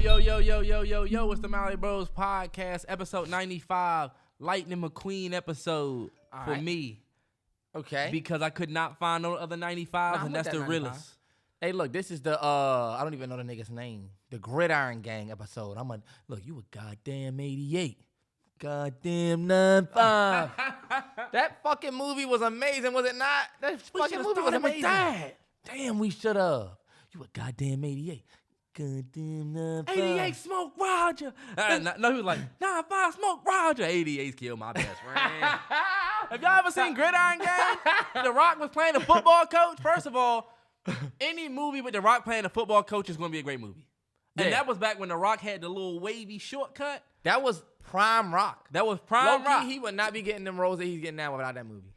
Yo, it's the MalloryBrosPodcast, episode 95, Lightning McQueen episode for me. Okay. Because I could not find no other 95s, and that's the realest. Hey, look, this is the, I don't even know the nigga's name, the Gridiron Gang episode. Look, you a goddamn 88. Goddamn 95. That fucking movie was amazing, was it not? That fucking movie was amazing. Damn, we should have. You a goddamn 88. Goddamn 95. 88 Smoke Roger. No, he was like, 95 Smoke Roger. 88's killed my best friend. Have y'all ever seen Gridiron Gang? The Rock was playing a football coach. First of all, any movie with The Rock playing a football coach is going to be a great movie. And that was back when The Rock had the little wavy shortcut. That was prime Rock. That was prime Rock. He would not be getting them roles that he's getting now without that movie.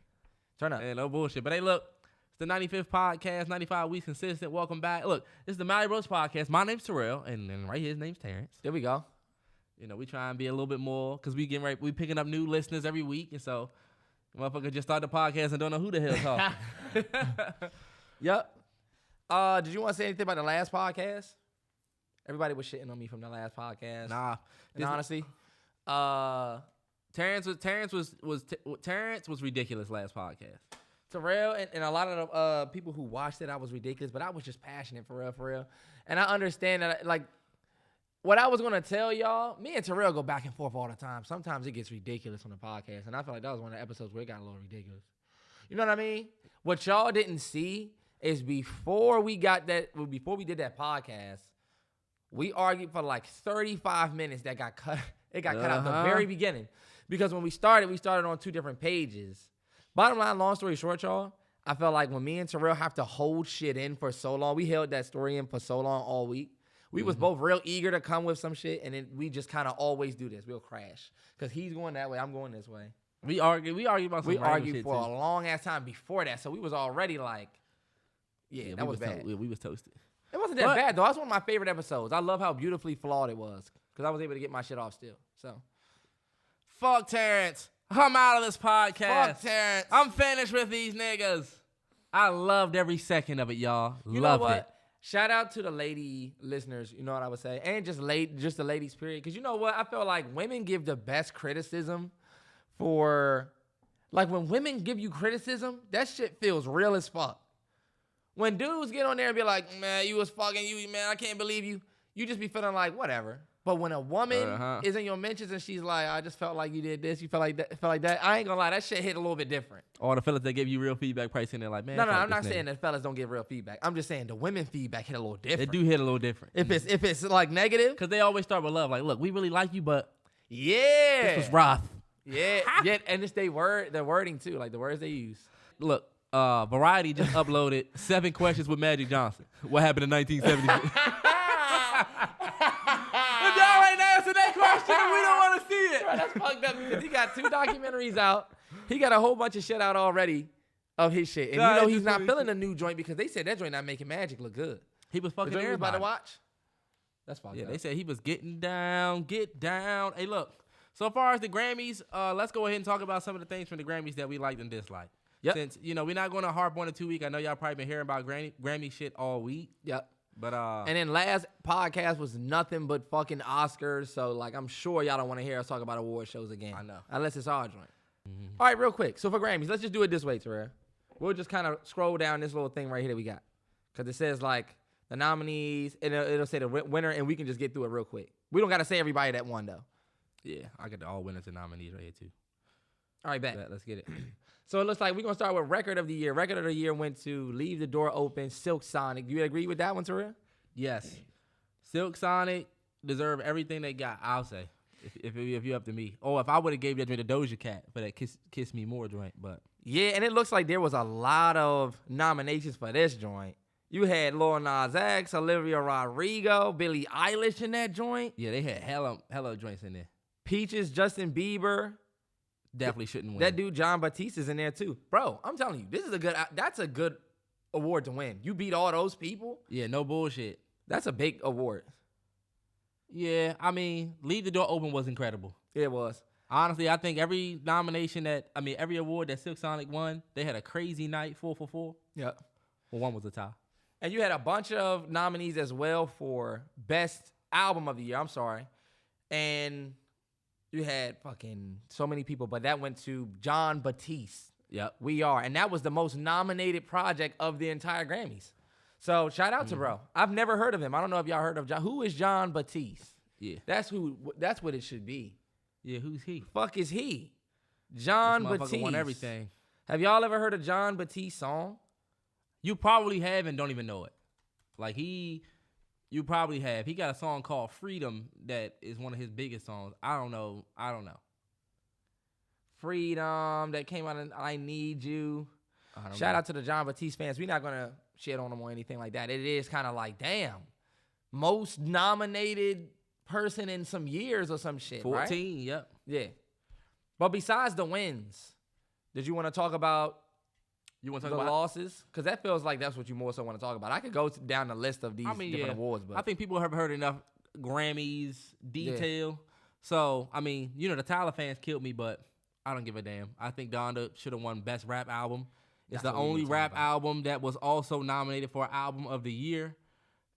Turn up. Yeah, no bullshit. But hey, look, it's the 95th podcast, 95 weeks consistent. Welcome back. Look, this is the MalloryBrosPodcast. My name's Terrell, and right here, his name's Terrance. There we go. You know, we try and be a little bit more, because we picking up new listeners every week, and so motherfucker just start the podcast and don't know who the hell talking. Yep. Did you want to say anything about the last podcast? Everybody was shitting on me from the last podcast. Nah. And honestly, Terrance was ridiculous last podcast. Terrell and a lot of the people who watched it, I was ridiculous, but I was just passionate for real. And I understand that, like, what I was going to tell y'all, me and Terrell go back and forth all the time. Sometimes it gets ridiculous on the podcast, and I feel like that was one of the episodes where it got a little ridiculous. You know what I mean? What y'all didn't see is before we did that podcast, we argued for like 35 minutes that got cut. It got cut out the very beginning. Because when we started on two different pages. Bottom line, long story short, y'all, I felt like when me and Terrell have to hold shit in for so long, we held that story in for so long all week. We was both real eager to come with some shit, and then we just kind of always do this. We'll crash. Because he's going that way, I'm going this way. We argued about some random shit for too. a long ass time before that, so we was already like, yeah that was bad. We was toasted. It wasn't that bad, though. That's one of my favorite episodes. I love how beautifully flawed it was, because I was able to get my shit off still. So, fuck Terrance. I'm out of this podcast. Fuck Terrance. I'm finished with these niggas. I loved every second of it, y'all. Loved it. Shout out to the lady listeners, you know what I would say, and just the ladies, period. Because you know what? I feel like women give the best criticism for, like, when women give you criticism, that shit feels real as fuck. When dudes get on there and be like, man, you was fucking you, man, I can't believe you. You just be feeling like, whatever. But when a woman is in your mentions and she's like, I just felt like you did this, you felt like that, I ain't gonna lie, that shit hit a little bit different. Or the fellas that give you real feedback probably sitting there like, man. No, I'm not saying that fellas don't give real feedback. I'm just saying the women feedback hit a little different. They do hit a little different. If it's like negative. Because they always start with love. Like, look, we really like you, but this was rough. Yeah, and it's their wording too, like the words they use. Look, Variety just uploaded 7 questions with Magic Johnson. What happened in 1970? If y'all ain't answer that question, we don't want to see it. Bro, that's fucked up because he got 2 documentaries out. He got a whole bunch of shit out already of his shit. And he's not feeling a new joint because they said that joint not making Magic look good. He was fucking everybody. About to watch? That's fucked up. They said he was getting down, get down. Hey, look. So far as the Grammys, let's go ahead and talk about some of the things from the Grammys that we liked and disliked. Yep. Since, we're not going to harp on it 2 weeks. I know y'all probably been hearing about Grammy shit all week. Yep. But and then last podcast was nothing but fucking Oscars. So, like, I'm sure y'all don't want to hear us talk about award shows again. I know. Unless it's our joint. All right, real quick. So for Grammys, let's just do it this way, Terrell. We'll just kind of scroll down this little thing right here that we got. Because it says, like, the nominees, and it'll say the winner, and we can just get through it real quick. We don't got to say everybody that won, though. Yeah, I got the all winners and nominees right here, too. All right, bet. Let's get it. So it looks like we're going to start with Record of the Year. Record of the Year went to Leave the Door Open, Silk Sonic. Do you agree with that one, Terrell? Yes. Silk Sonic deserve everything they got, I'll say, if you're up to me. Or if I would have gave that joint to Doja Cat for that Kiss Me More joint. But yeah, and it looks like there was a lot of nominations for this joint. You had Lil Nas X, Olivia Rodrigo, Billie Eilish in that joint. Yeah, they had hella joints in there. Peaches, Justin Bieber. Definitely shouldn't win. That dude John Batista's in there too. Bro, I'm telling you, that's a good award to win. You beat all those people. Yeah, no bullshit. That's a big award. Yeah, I mean, Leave the Door Open was incredible. It was. Honestly, I think every every award that Silk Sonic won, they had a crazy night, 4 for 4. Yep. Well, one was a tie. And you had a bunch of nominees as well for Best album of the year. I'm sorry. And you had fucking so many people, but that went to Jon Batiste. Yep. We Are. And that was the most nominated project of the entire Grammys. So shout out to bro. I've never heard of him. I don't know if y'all heard of John. Who is Jon Batiste? Yeah. That's what it should be. Yeah, who's he? Fuck is he? Jon This motherfucker Batiste. won everything. Have y'all ever heard a Jon Batiste song? You probably have and don't even know it. Like you probably have. He got a song called Freedom that is one of his biggest songs. I don't know. Freedom that came out in I Need You. Shout out to the Jon Batiste fans. We're not gonna shit on him or anything like that. It is kind of like, damn, most nominated person in some years or some shit. 14, right? Yep. Yeah. But besides the wins, did you want to talk about You want to the talk about losses? Because that feels like that's what you more so want to talk about. I could go down the list of these different awards, but I think people have heard enough Grammys detail. Yeah. So, I mean, the Tyler fans killed me, but I don't give a damn. I think Donda should have won Best Rap Album. It's the only rap album that was also nominated for Album of the Year.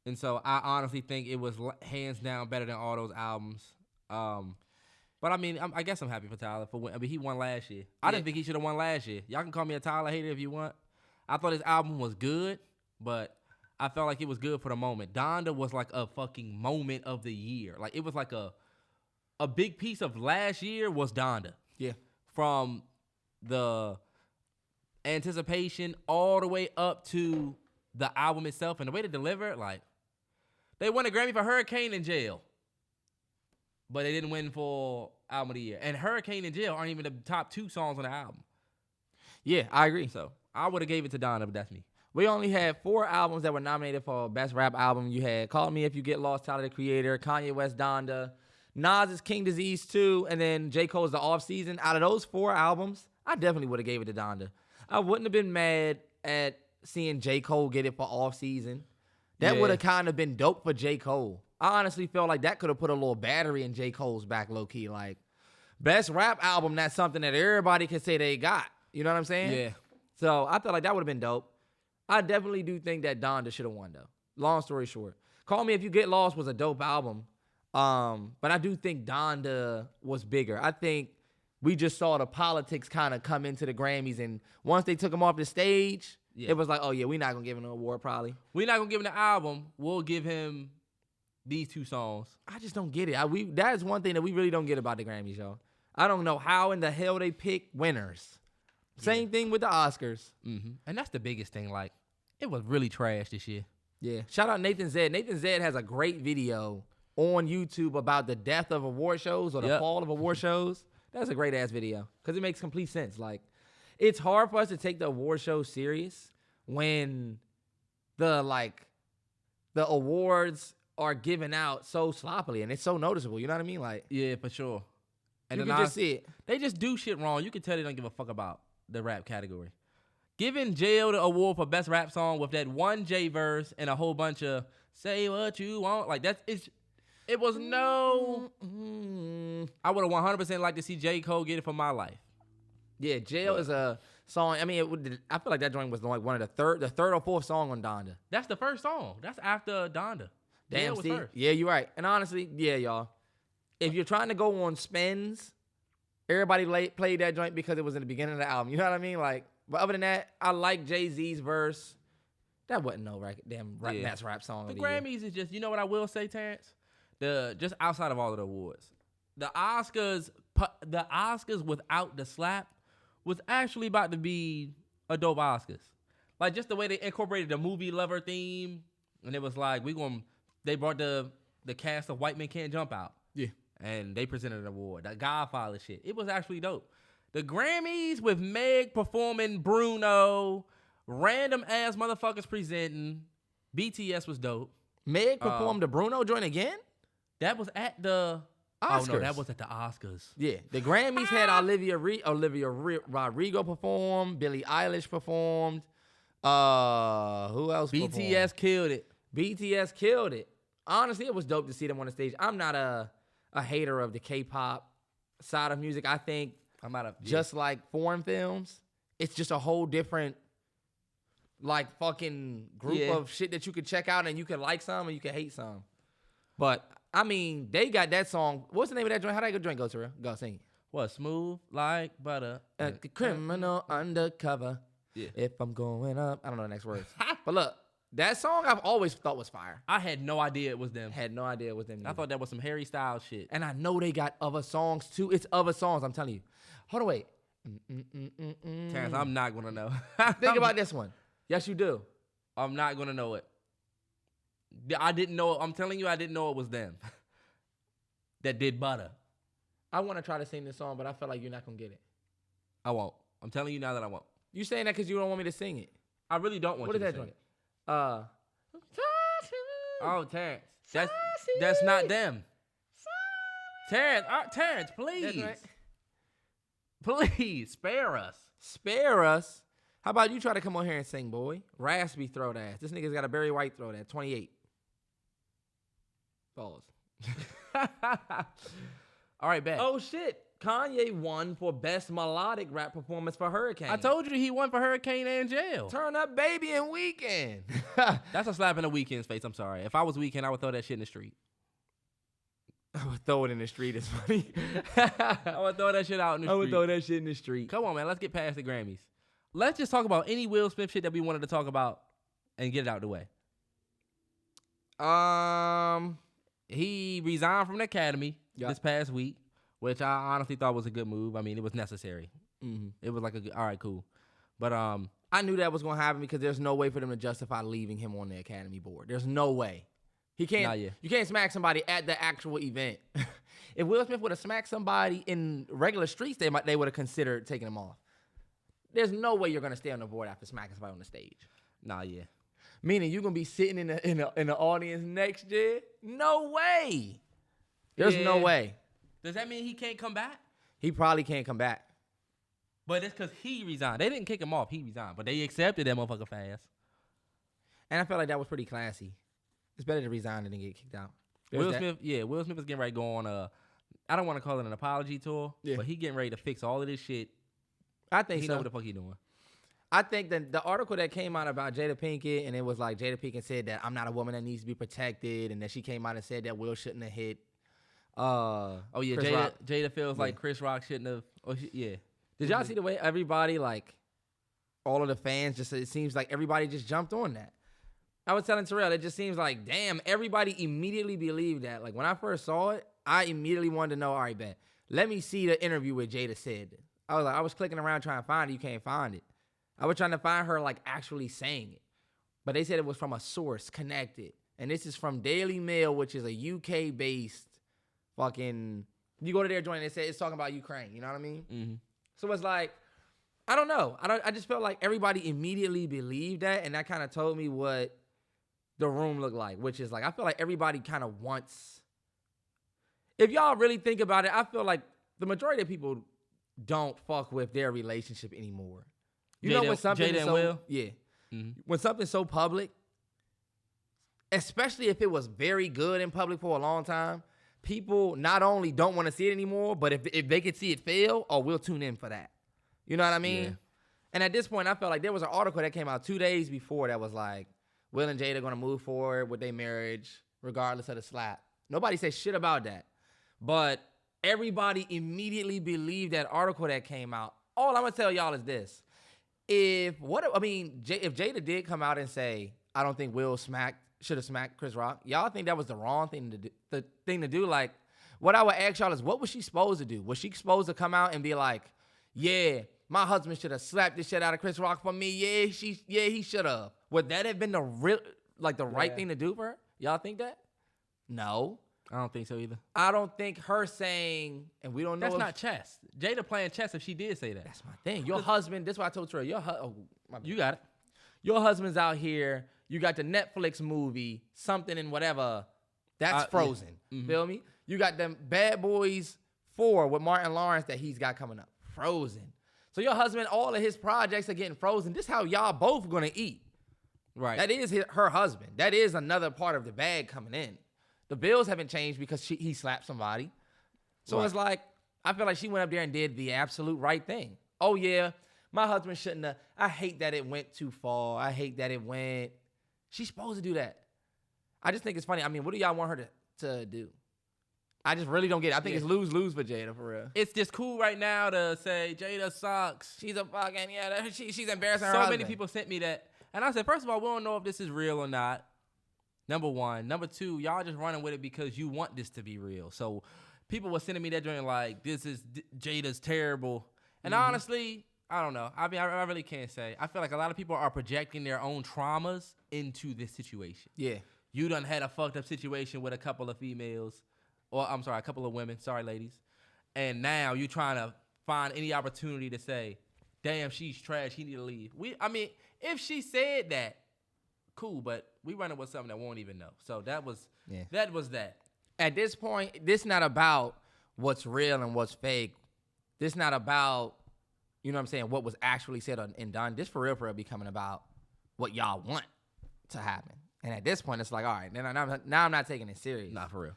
And so I honestly think it was hands down better than all those albums. But I mean, I guess I'm happy for Tyler for winning. I mean, he won last year. I didn't think he should have won last year. Y'all can call me a Tyler hater if you want. I thought his album was good, but I felt like it was good for the moment. Donda was like a fucking moment of the year. Like it was like a big piece of last year was Donda. Yeah. From the anticipation all the way up to the album itself and the way they deliver it, like they won a Grammy for Hurricane in Jail, but they didn't win for Album of the Year. And Hurricane and Jail aren't even the top 2 songs on the album. Yeah, I agree. So I would have gave it to Donda, but that's me. We only had 4 albums that were nominated for Best Rap Album. You had Call Me If You Get Lost, Tyler, the Creator, Kanye West, Donda, Nas' King Disease 2, and then J. Cole's The Off Season. Out of those 4 albums, I definitely would have gave it to Donda. I wouldn't have been mad at seeing J. Cole get it for Off Season. That would have kind of been dope for J. Cole. I honestly felt like that could have put a little battery in J. Cole's back low-key. Like, Best Rap Album, that's something that everybody can say they got. You know what I'm saying? Yeah. So I felt like that would have been dope. I definitely do think that Donda should have won, though. Long story short. Call Me If You Get Lost was a dope album. But I do think Donda was bigger. I think we just saw the politics kind of come into the Grammys, and once they took him off the stage, it was like, oh yeah, we're not gonna give him an award probably. We're not gonna give him the album. We'll give him these 2 songs. I just don't get it. That is one thing that we really don't get about the Grammys, y'all. I don't know how in the hell they pick winners. Same thing with the Oscars. Mm-hmm. And that's the biggest thing. Like, it was really trash this year. Yeah. Shout out Nathan Zed. Nathan Zed has a great video on YouTube about the death of award shows or the fall of award shows. That's a great ass video because it makes complete sense. Like, it's hard for us to take the award show serious when the awards are given out so sloppily and it's so noticeable. You know what I mean? Like, yeah, for sure. And you can just see it. They just do shit wrong. You can tell they don't give a fuck about the rap category. Giving Jail the award for best rap song with that one J verse and a whole bunch of say what you want, like it was no. I would have 100% liked to see J. Cole get it for My Life. Yeah, Jail is a song. I mean, I feel like that joint was like one of the third or fourth song on Donda. That's the first song. That's after Donda. Damn, see? Yeah, you're right. And honestly, yeah, y'all. If you're trying to go on spins, everybody played that joint because it was in the beginning of the album. You know what I mean? Like, but other than that, I like Jay-Z's verse. That wasn't no best rap song. The Grammys is just, you know what I will say, Terrance? Just outside of all of the awards, the Oscars without the slap was actually about to be a dope Oscars. Like, just the way they incorporated the movie lover theme, and it was like they brought the cast of White Men Can't Jump Out. Yeah. And they presented an award. That Godfather shit. It was actually dope. The Grammys with Meg performing Bruno, random ass motherfuckers presenting. BTS was dope. Meg performed the Bruno joint again? That was at the Oscars. Oh no, that was at the Oscars. Yeah. The Grammys had Olivia Rodrigo perform, Billie Eilish performed. Who else performed? BTS killed it. BTS killed it. Honestly, it was dope to see them on the stage. I'm not a hater of the K-pop side of music. I think just like foreign films, it's just a whole different like fucking group of shit that you could check out and you can like some and you can hate some. But I mean, they got that song. What's the name of that joint? How that joint go, Terrell? Go sing it. What, smooth like butter? Criminal undercover. Yeah. If I'm going up. I don't know the next words. But look, that song I've always thought was fire. I had no idea it was them. Had no idea it was them. I thought that was some Harry Styles shit. And I know they got other songs too. It's other songs, I'm telling you. Hold on, wait. Terrance, I'm not going to know. Think about this one. Yes, you do. I'm not going to know it. I didn't know. I'm telling you, I didn't know it was them that did butter. I want to try to sing this song, but I feel like you're not going to get it. I won't. I'm telling you now that I won't. You saying that because you don't want me to sing it? I really don't want you to sing joint? it. Oh, Terrance. That's not them. Terrance, please. Right. Please, spare us. Spare us? How about you try to come on here and sing, boy? Raspy throat ass. This nigga's got a Barry White throat ass. 28. Pause. All right, bet. Oh, shit. Kanye won for Best Melodic Rap Performance for Hurricane. I told you he won for Hurricane and Jail. Turn Up Baby and Weekend. That's a slap in the Weekend's face. I'm sorry. If I was Weekend, I would throw that shit in the street. I would throw it in the street. It's funny. I would throw that shit out in the street. I would throw that shit in the street. Come on, man. Let's get past the Grammys. Let's just talk about any Will Smith shit that we wanted to talk about and get it out the way. He resigned from the Academy this past week, which I honestly thought was a good move. I mean, it was necessary. Mm-hmm. It was like all right, cool. But I knew that was going to happen because there's no way for them to justify leaving him on the Academy board. There's no way. He can't. You can't smack somebody at the actual event. If Will Smith would have smacked somebody in regular streets, they would have considered taking him off. There's no way you're gonna stay on the board after smacking somebody on the stage. Meaning you're gonna be sitting in the audience next year? No way. There's no way. Does that mean he can't come back? He probably can't come back. But it's because he resigned. They didn't kick him off. He resigned. But they accepted that motherfucker fast. And I felt like that was pretty classy. It's better to resign than to get kicked out. Will Smith is getting ready to go on I don't want to call it an apology tour, but he getting ready to fix all of this shit. I think he so. know what the fuck he doing. I think that the article that came out about Jada Pinkett, and it was like Jada Pinkett said that I'm not a woman that needs to be protected, and that she came out and said that Will shouldn't have hit. Jada feels like Chris Rock shouldn't have. Did y'all see the way everybody, like, all of the fans, it seems like everybody just jumped on that. I was telling Terrell, it just seems like, damn, everybody immediately believed that. Like, when I first saw it, I immediately wanted to know, all right, bet, let me see the interview where Jada said this. I was clicking around trying to find it. You can't find it. I was trying to find her, like, actually saying it. But they said it was from a source connected. And this is from Daily Mail, which is a UK-based fucking... You go to their joint and it's talking about Ukraine. You know what I mean? Mm-hmm. So it's like, I don't know. I just felt like everybody immediately believed that, and that kind of told me what the room looked like, which is like, I feel like everybody kind of wants... If y'all really think about it, I feel like the majority of people don't fuck with their relationship anymore. You know when something Jada is and so... Will? Yeah. Mm-hmm. When something's so public, especially if it was very good in public for a long time, people not only don't want to see it anymore, but if they could see it fail, we'll tune in for that. You know what I mean? Yeah. And at this point, I felt like there was an article that came out 2 days before that was like, Will and Jada going to move forward with their marriage regardless of the slap. Nobody said shit about that. But everybody immediately believed that article that came out. All I'm going to tell y'all is this. If Jada did come out and say, I don't think Will should have smacked Chris Rock, y'all think that was the wrong thing to do? The thing to do, like, what I would ask y'all is, what was she supposed to do? Was she supposed to come out and be like, yeah, my husband should have slapped the shit out of Chris Rock for me? Yeah, he should have. Would that have been the right thing to do for her? Y'all think that? No. I don't think so either. I don't think her saying, and we don't know. That's not chess. Jada playing chess if she did say that. That's my thing. Your husband, this is what I told Terrell. You got it. Your husband's out here. You got the Netflix movie, something and whatever. That's Frozen. Yeah. Mm-hmm. Feel me? You got them Bad Boys 4 with Martin Lawrence that he's got coming up. Frozen. So your husband, all of his projects are getting frozen. This is how y'all both gonna eat. Right. That is her husband. That is another part of the bag coming in. The bills haven't changed because he slapped somebody. So It's like, I feel like she went up there and did the absolute right thing. Oh, yeah, my husband shouldn't have. I hate that it went too far. I hate that it went. She's supposed to do that. I just think it's funny. I mean, what do y'all want her to do? I just really don't get it. I think it's lose-lose for Jada, for real. It's just cool right now to say Jada sucks. She's a fucking, she's embarrassing her So husband. many people sent me that. And I said, first of all, we don't know if this is real or not. Number one. Number two, y'all just running with it because you want this to be real. So people were sending me that joint like, this is Jada's terrible. And honestly, I don't know. I mean, I really can't say. I feel like a lot of people are projecting their own traumas into this situation. Yeah. You done had a fucked up situation with a couple of females. Or, I'm sorry, a couple of women. Sorry, ladies. And now you trying to find any opportunity to say, damn, she's trash. She need to leave. I mean, if she said that, cool. But we running with something that won't even know. So that was that. At this point, this not about what's real and what's fake. This not about, you know what I'm saying, what was actually said and done. This for real becoming about what y'all want to happen. And at this point, it's like, all right, now I'm not taking it serious. Not for real.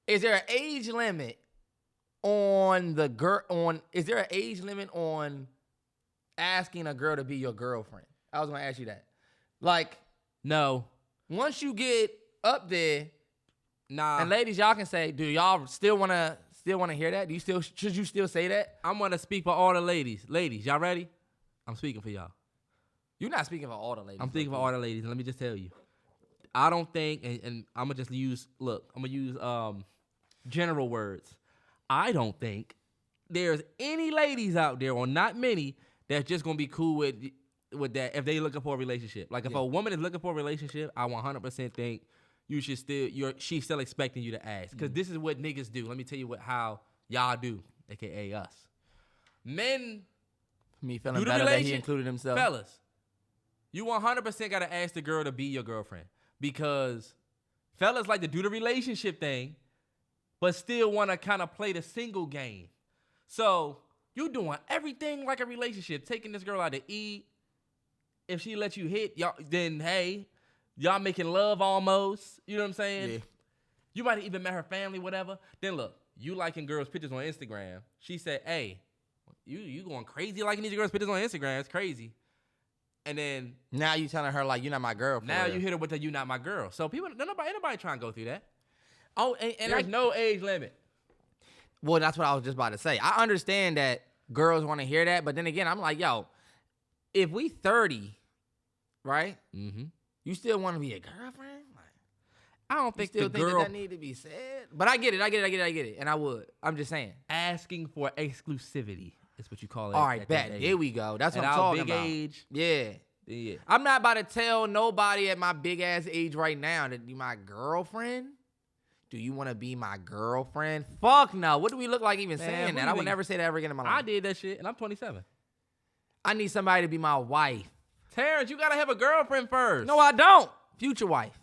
Is there an age limit on the girl? Is there an age limit on asking a girl to be your girlfriend? I was gonna ask you that. Like, no. Once you get up there, nah. And ladies, y'all can say, do y'all still wanna hear that? Should you still say that? I'm gonna speak for all the ladies. Ladies, y'all ready? I'm speaking for y'all. You're not speaking for all the ladies. I'm speaking for all the ladies. And let me just tell you, I don't think, and I'm gonna just use general words. I don't think there's any ladies out there, or not many, that's just gonna be cool with that if they looking for a relationship. Like if a woman is looking for a relationship, I 100% think you should she's still expecting you to ask, because this is what niggas do. Let me tell you how y'all do, aka us. Men, me feeling better that he included himself. Fellas, you 100% gotta ask the girl to be your girlfriend, because fellas like to do the relationship thing, but still want to kind of play the single game. So you doing everything like a relationship, taking this girl out to eat. If she lets you hit, y'all, then hey, y'all making love almost. You know what I'm saying? Yeah. You might have even met her family, whatever. Then look, you liking girls' pictures on Instagram. She said, hey, you going crazy liking these girls' pictures on Instagram. It's crazy. And then now you telling her like, you're not my girl. Now you hit her with the you not my girl. So people, nobody trying to go through that. Oh, and there's no age limit. Well, that's what I was just about to say. I understand that girls want to hear that, but then again, I'm like, yo, if we 30, right? Mm-hmm. You still want to be a girlfriend? Like, I don't think the girl that need to be said. But I get it, and I would. I'm just saying. Asking for exclusivity is what you call it. All right, bet. There we go. That's what I'm talking about. Big age. Yeah. I'm not about to tell nobody at my big ass age right now that you my girlfriend. Do you want to be my girlfriend? Fuck no. What do we look like even saying that? I would never say that ever again in my life. I did that shit, and I'm 27. I need somebody to be my wife. Terrance, you got to have a girlfriend first. No, I don't. Future wife.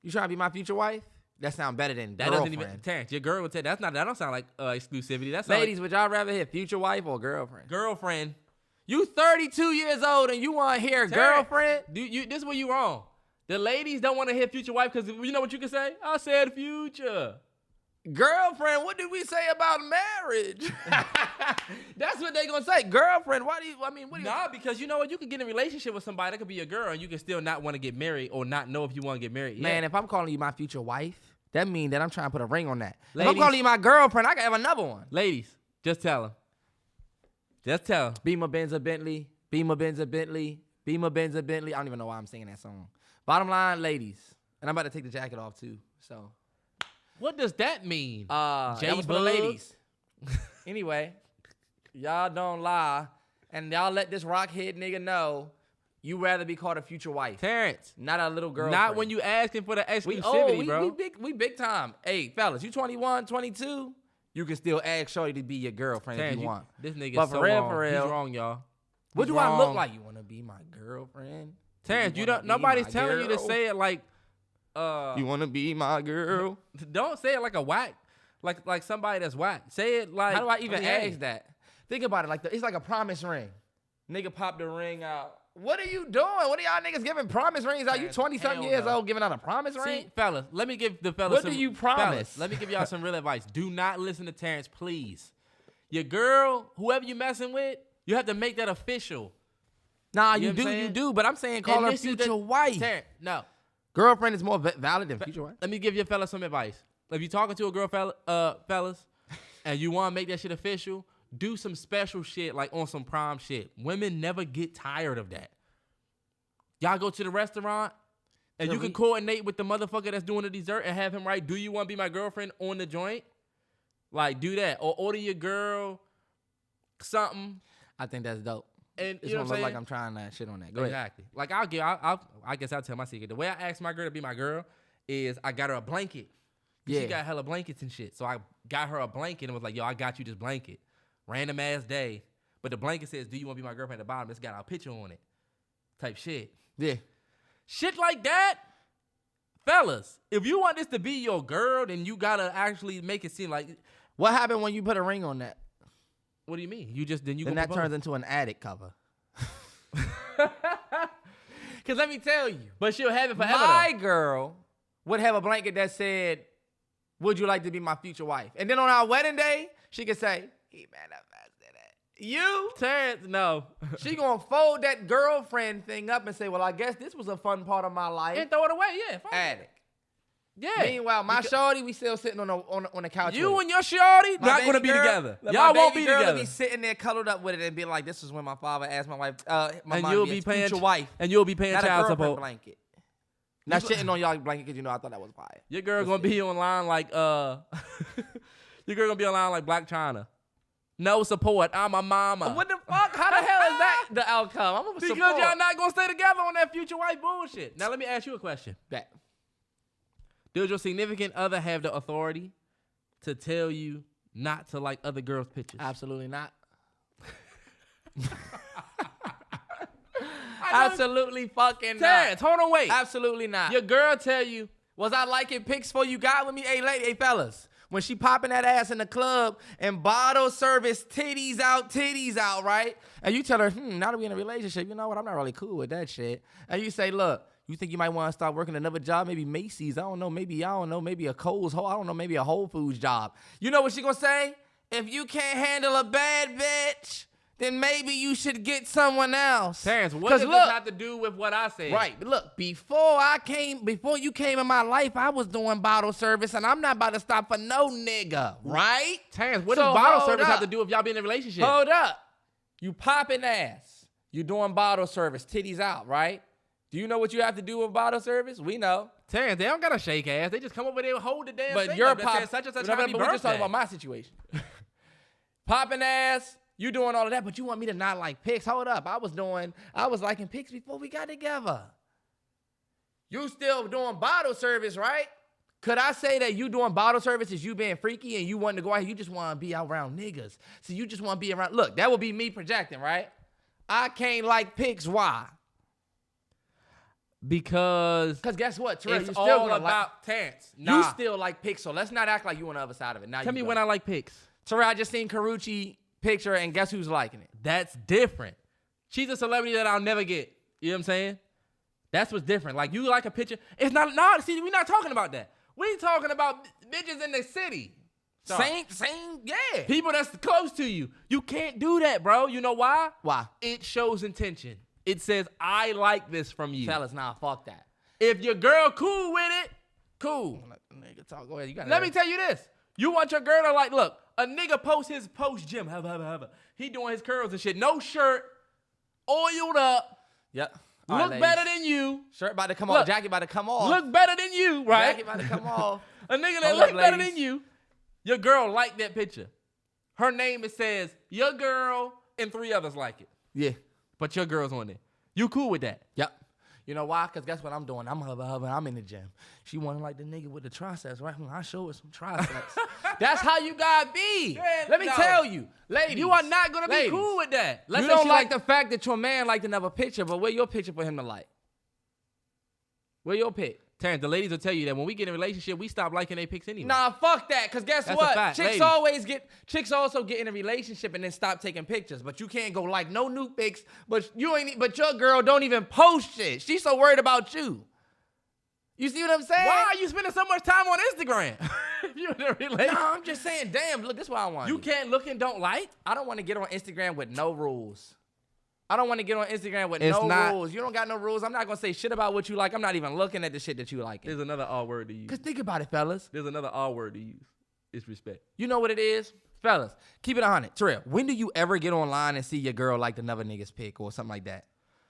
You trying to be my future wife? That sounds better than that girlfriend. Doesn't even, Terrance, your girl would say, that don't sound like exclusivity. That's ladies, like, would y'all rather hear future wife or girlfriend? Girlfriend. You 32 years old and you want to hear girlfriend? This is where you wrong. The ladies don't want to hear future wife because you know what you can say? I said future. Girlfriend, what did we say about marriage? That's what they gonna say. Girlfriend, why do you, I mean, what do you? Nah, because you know what? You could get in a relationship with somebody that could be your girl and you can still not want to get married or not know if you want to get married. Man, if I'm calling you my future wife, that means that I'm trying to put a ring on that. Ladies, if I'm calling you my girlfriend, I can have another one. Ladies, just tell them. Just tell them. Beamer, Benz, or Bentley. Beamer, Benz, or Bentley. Beamer, Benz, or Bentley. I don't even know why I'm singing that song. Bottom line, ladies. And I'm about to take the jacket off, too. So, what does that mean? That was for the ladies. Anyway, y'all don't lie. And y'all let this rockhead nigga know you rather be called a future wife. Terrance. Not a little girl. Not when you asking for the exclusivity, bro. We big time. Hey, fellas, you 21, 22, you can still ask shorty to be your girlfriend Terrance, if you want. This nigga but is so for real, wrong. For real. He's wrong, y'all. What do I look like? You want to be my girlfriend? Terrance, you don't. Nobody's telling you to say it like. You want to be my girl? Don't say it like a whack, like somebody that's whack. Say it like. How do I even ask that? Think about it. It's like a promise ring. Nigga pop the ring out. What are you doing? What are y'all niggas giving promise rings out? You 20-something years old giving out a promise ring? See, fellas, let me give the fellas What do you promise? Fellas, let me give y'all some real advice. Do not listen to Terrance, please. Your girl, whoever you messing with, you have to make that official. Nah, you do. But I'm saying call her future wife. Terrance, no. Girlfriend is more valid than future wife. Let me give your fellas some advice. if you're talking to a girl, fellas, and you want to make that shit official, do some special shit like on some prom shit. Women never get tired of that. Y'all go to the restaurant, and you can coordinate with the motherfucker that's doing the dessert and have him write, do you want to be my girlfriend on the joint? Like, do that. Or order your girl something. I think that's dope. And It's you know gonna what I'm look like saying? I'm trying that shit on that. Go ahead. Exactly. Like, I guess I'll tell my secret. The way I asked my girl to be my girl is I got her a blanket. Yeah. She got hella blankets and shit. So I got her a blanket and was like, yo, I got you this blanket. Random ass day. But the blanket says, do you want to be my girlfriend at the bottom? It's got our picture on it. Type shit. Yeah. Shit like that. Fellas, if you want this to be your girl, then you gotta actually make it seem like. What happened when you put a ring on that? What do you mean? Then that turns into an attic cover. Cause let me tell you, But she'll have it forever. my girl would have a blanket that said, "Would you like to be my future wife?" And then on our wedding day, she could say, "He manifested it." You, Terrance, no. she gonna fold that girlfriend thing up and say, "Well, I guess this was a fun part of my life." And throw it away, yeah. Fine. Attic. Yeah. Meanwhile, my shorty, we still sitting on the couch. You with and your shorty My not baby gonna be girl- together. my Y'all won't baby be girl together. Be sitting there cuddled up with it and be like, "This is when my father asked my wife, my And mom you'll to be his paying future wife, and you'll be paying not a child girlfriend support. blanket." Not shitting on y'all blanket because I thought that was fire. Your girl gonna be online like your girl gonna be online like Black China. No support. I'm a mama. What the fuck? How the hell is that the outcome? I'm gonna Because support. y'all not gonna stay together on that future wife bullshit. Now let me ask you a question. that. Does your significant other have the authority to tell you not to like other girls' pictures? Absolutely not. I know- Absolutely fucking Terrance, not. hold on, wait. Absolutely not. Your girl tell you, Was I liking pics for you got with me? Hey, fellas. When she popping that ass in the club and bottle service titties out, right? And you tell her, now that we in a relationship, you know what? I'm not really cool with that shit. And you say, look, you think you might want to start working another job? Maybe Macy's. I don't know. Maybe a Kohl's. I don't know. Maybe a Whole Foods job. You know what she gonna say? If you can't handle a bad bitch, then maybe you should get someone else. Terrance, what does this have to do with what I said? Right, but look, before you came in my life, I was doing bottle service, and I'm not about to stop for no nigga, right? Terrance, what So does bottle hold service up. have to do with y'all being in a relationship? Hold up. You popping ass. You doing bottle service, titties out, right? Do you know what you have to do with bottle service? We know. Terrance, they don't gotta shake ass. They just come over there and hold the damn But thing you're up that says such and such happy but we're just talking birthday. about my situation. Popping ass, you doing all of that, but you want me to not like pics. Hold up. I was liking pics before we got together. You still doing bottle service, right? Could I say that you doing bottle service is you being freaky and you wanting to go out here, you just want to be around niggas. So you just want to be around. Look, that would be me projecting, right? I can't like pics. Why? Because Because guess what, Terrell? it's You still all gonna about Terrance. you Nah. still like pics, so let's not act like you on the other side of it. Now Tell me when I like pics. Terrell, I just seen Karuchi picture, and guess who's liking it? That's different. She's a celebrity that I'll never get. You know what I'm saying? That's what's different. Like, you like a picture. It's not, see, we're not talking about that. We talking about bitches in the city. Same, yeah. People that's close to you. You can't do that, bro. You know why? Why? It shows intention. It says, I like this from you. Fellas, nah, fuck that. If your girl cool with it, cool. Nigga, talk. Go ahead. You got Let me tell you this. You want your girl to like, look, a nigga post his post-gym. He doing his curls and shit. No shirt, oiled up. Yep. Look better than you. Shirt about to come Look, off. Jacket about to come off. Look better than you, right? Jacket about to come off. A nigga that Hold look up, better ladies. than you. Your girl like that picture. Her name, it says, your girl and 3 others like it. Yeah. But your girl's on there. You cool with that? Yep. You know why? Because guess what I'm doing? I'm in the gym. She wanted like the nigga with the triceps, right? I show her some triceps. That's how you gotta be. Man, Let me no. tell you, ladies. You are not going to be Ladies, cool with that. Let's You say don't she like the fact that your man liked another picture, but where your picture for him to like? Where your pic? Terrance, the ladies will tell you that when we get in a relationship, we stop liking their pics anyway. Nah, fuck that. Cause guess That's a what? fact, Chicks ladies. chicks also get in a relationship and then stop taking pictures. But you can't go like no new pics. But your girl don't even post shit. She's so worried about you. You see what I'm saying? Why are you spending so much time on Instagram? If you're in a relationship. No, I'm just saying, damn, look, this is what I want. You can't look and don't like? I don't want to get on Instagram with no rules. I don't want to get on Instagram with rules. You don't got no rules. I'm not going to say shit about what you like. I'm not even looking at the shit that you like. There's another R word to use. Because think about it, fellas. There's another R word to use. It's respect. You know what it is? Fellas, keep it 100. Terrell, when do you ever get online and see your girl like another nigga's pic or something like that?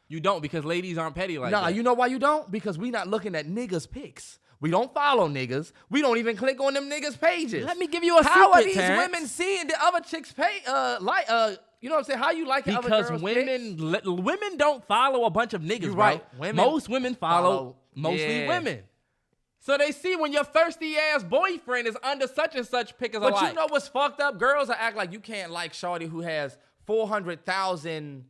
You don't, because ladies aren't petty like that. Nah, you know why you don't? Because we not looking at niggas' pics. We don't follow niggas. We don't even click on them niggas' pages. Let me give you a secret, How are these Terrance. women seeing the other chicks' page? You know what I'm saying? How you like other girls' pics? Because women don't follow a bunch of niggas, You bro. right. Women Most women follow mostly yeah. women. So they see when your thirsty ass boyfriend is under such and such pick as a like. But you know what's fucked up? Girls act like you can't like shorty who has 400,000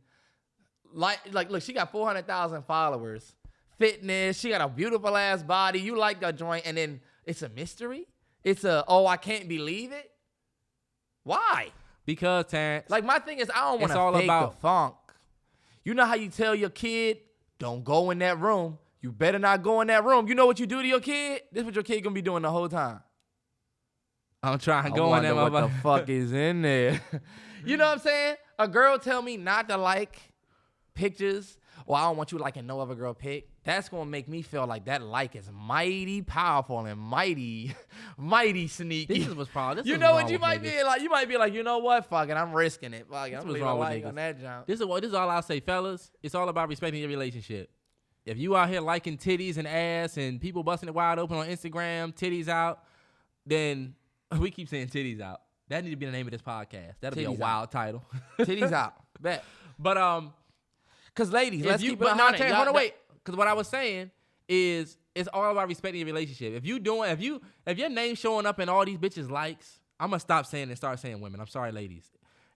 look, she got 400,000 followers. Fitness, she got a beautiful ass body. You like the joint, and then it's a mystery. It's I can't believe it. Why? Because Terrance, Like my thing is, I don't want to fake the funk. You know how you tell your kid, don't go in that room. You better not go in that room. You know what you do to your kid? This is what your kid gonna be doing the whole time. I'm trying to go in there. What the fuck is in there? You know what I'm saying? A girl tell me not to like pictures, or I don't want you liking no other girl pic. That's gonna make me feel like that like is mighty powerful and mighty sneaky. This is what's wrong. You know what you might be like? You might be like, you know what? Fuck it, I'm risking it. Fuck it, I'm leaving a like on that jump. This is all I'll say, fellas. It's all about respecting your relationship. If you out here liking titties and ass and people busting it wide open on Instagram, titties out, then we keep saying titties out. That need to be the name of this podcast. That'll be a wild title. Titties out. Bet. But cause ladies, let's keep it but 100. hold on, wait. Because what I was saying is it's all about respecting your relationship. If your name showing up in all these bitches' likes, I'm gonna stop saying and start saying women. I'm sorry, ladies.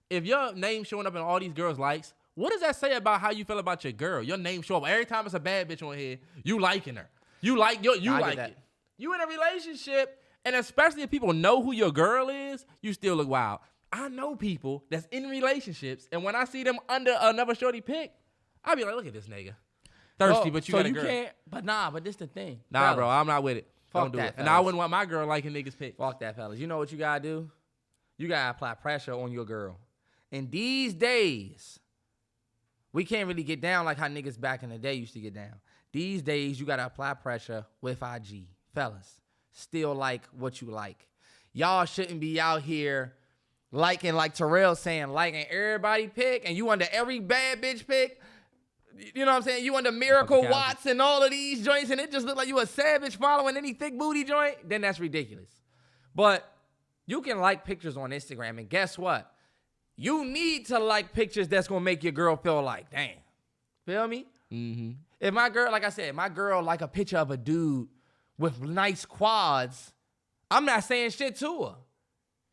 If your name showing up in all these girls' likes, what does that say about how you feel about your girl? Your name show up every time it's a bad bitch on here. You liking her. You like it. You in a relationship, and especially if people know who your girl is, you still look wild. I know people that's in relationships, and when I see them under another shorty pic, I be like, look at this nigga. Thirsty, but you got a girl. Can't, but this the thing. Nah, fellas, bro, I'm not with it. Fuck Don't do that, it. fellas. And I wouldn't want my girl liking niggas' pics. Fuck that, fellas. You know what you gotta do? You gotta apply pressure on your girl. And these days, we can't really get down like how niggas back in the day used to get down. These days, you gotta apply pressure with IG. Fellas, still like what you like. Y'all shouldn't be out here liking, like Terrell saying, liking everybody pick, and you under every bad bitch pick. You know what I'm saying? You under Miracle Watts and all of these joints, and it just look like you a savage following any thick booty joint, then that's ridiculous. But you can like pictures on Instagram, and guess what? You need to like pictures that's gonna make your girl feel like, damn. Feel me? Mm-hmm. If my girl, like I said, my girl like a picture of a dude with nice quads, I'm not saying shit to her.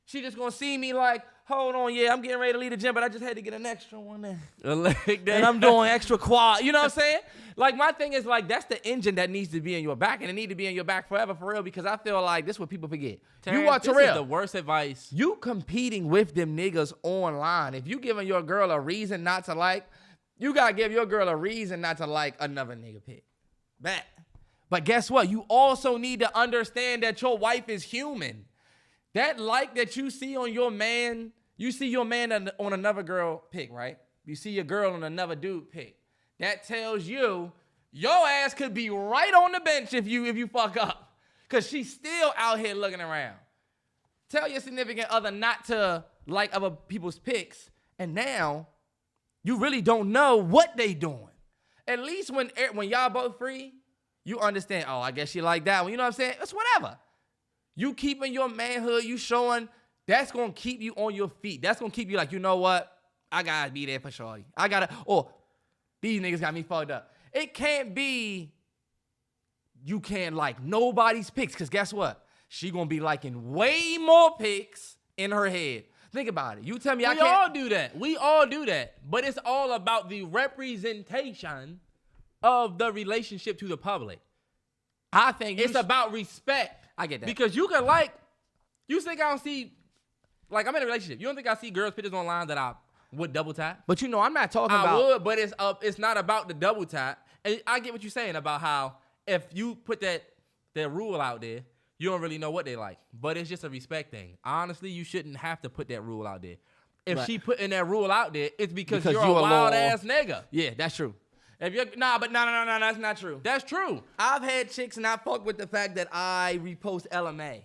She just gonna see me like, hold on, yeah, I'm getting ready to leave the gym, but I just had to get an extra one there. A leg day. And I'm doing extra quad. You know what I'm saying? Like, my thing is, like, that's the engine that needs to be in your back, and it need to be in your back forever, for real, because I feel like this is what people forget. Terrance, you are Terrell. This is the worst advice. You competing with them niggas online. If you giving your girl a reason not to like, you got to give your girl a reason not to like another nigga pick. Bet. But guess what? You also need to understand that your wife is human. That like that you see on your man, you see your man on another girl pick, right? You see your girl on another dude pick. That tells you your ass could be right on the bench if you fuck up. Because she's still out here looking around. Tell your significant other not to like other people's picks. And now you really don't know what they doing. At least when y'all both free, you understand, oh, I guess she like that one. You know what I'm saying? It's whatever. You keeping your manhood, you showing, that's going to keep you on your feet. That's going to keep you like, you know what? I got to be there for shorty. These niggas got me fucked up. It can't be you can't like nobody's pics, because guess what? She going to be liking way more pics in her head. Think about it. You tell me I can't. We all do that. We all do that. But it's all about the representation of the relationship to the public. I think it's about respect. I get that. Because you think I don't see, like, I'm in a relationship. You don't think I see girls' pictures online that I would double tap? But I'm not talking about. I would, but it's not about the double tap. And I get what you're saying about how if you put that rule out there, you don't really know what they like. But it's just a respect thing. Honestly, you shouldn't have to put that rule out there. if she putting that rule out there, it's because you're a you're a wild little- ass nigga. Yeah, that's true. If you're no, that's not true. That's true. I've had chicks not fuck with the fact that I repost LMA.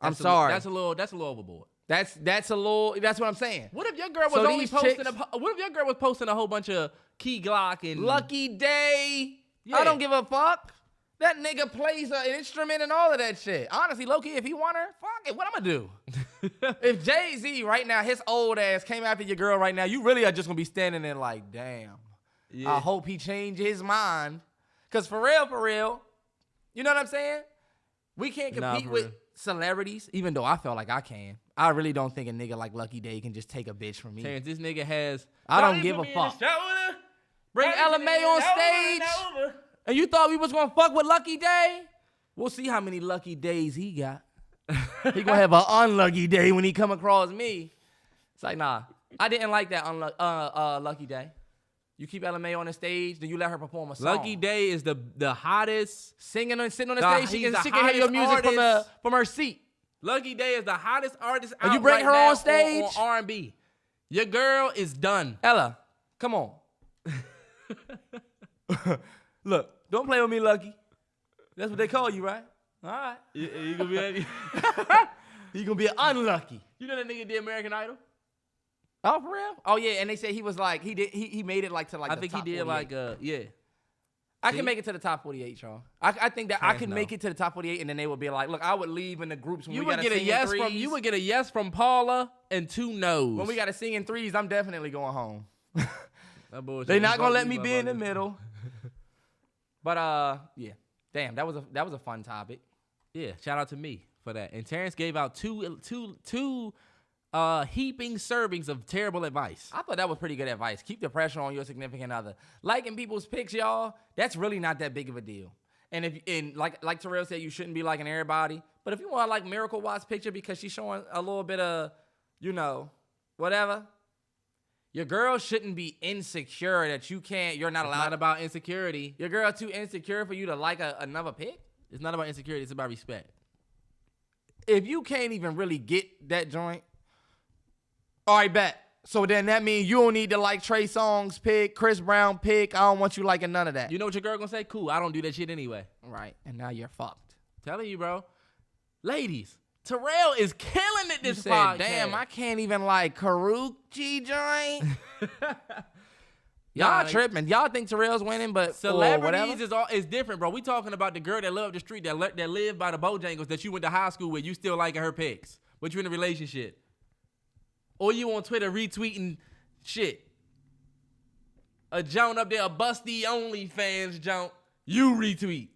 I'm sorry. That's a little overboard. That's a little. That's what I'm saying. What if your girl was So only these posting? chicks- What if your girl was posting a whole bunch of Key Glock and Lucky Day. Yeah. I don't give a fuck. That nigga plays an instrument and all of that shit. Honestly, low-key, if he want her, fuck it. What I'm gonna do? If Jay-Z right now, his old ass came after your girl right now, you really are just gonna be standing there like, damn. Yeah. I hope he changed his mind. Cause for real, you know what I'm saying? We can't compete for with real. celebrities, even though I feel like I can. I really don't think a nigga like Lucky Day can just take a bitch from me. Terrance, this nigga has. I don't give a fuck. Bring LMA on stage. And you thought we was gonna fuck with Lucky Day? We'll see how many lucky days he got. He gonna have an unlucky day when he come across me. It's like, nah, I didn't like that Lucky Day. You keep LMA on the stage, then you let her perform a song. Lucky Day is the hottest. Singing and sitting on the Nah, stage, she he's can the hear your hottest music artist. from her seat. Lucky Day is the hottest artist out And you bring right her now on stage? on R&B. Your girl is done. Ella, come on. Look, don't play with me, Lucky. That's what they call you, right? All right. You gonna be? You gonna be unlucky. You know that nigga did American Idol? Oh, for real? Oh yeah, and they said he was like he made it like to like I the think he top did 48. yeah. I See? can make it to the top 48, y'all. I think that I Terrance, can no. make it to the top 48, and then they would be like, look, I would leave in the groups when You we would gotta get a sing yes in from threes. you would get a yes from Paula and 2 no's. When we gotta sing in threes, I'm definitely going home. That bullshit. They not You gonna fuck let me, me be in the motherfucker. middle. But yeah, damn, that was a fun topic. Yeah, shout out to me for that. And Terrance gave out two heaping servings of terrible advice. I thought that was pretty good advice. Keep the pressure on your significant other. Liking people's pics, y'all, that's really not that big of a deal. And like Terrell said, you shouldn't be liking everybody. But if you want to like Miracle Watts' picture because she's showing a little bit of, whatever, your girl shouldn't be insecure that you're not It's allowed. not about insecurity. Your girl too insecure for you to like another pic? It's not about insecurity. It's about respect. If you can't even really get that joint, all right, bet. So then that means you don't need to like Trey Songz pick, Chris Brown pick. I don't want you liking none of that. You know what your girl gonna say? Cool, I don't do that shit anyway. Right. And now you're fucked. Telling you, bro. Ladies, Terrell is killing it You this said, podcast. damn, I can't even like Karuchi joint. Nah, Y'all like, tripping. Y'all think Terrell's winning, but or Celebrities whatever. is different, bro. We talking about the girl that love the street, that live by the Bojangles, that you went to high school with. You still liking her pics, but you in a relationship. Or you on Twitter retweeting shit. A joint up there, a busty OnlyFans joint, you retweet.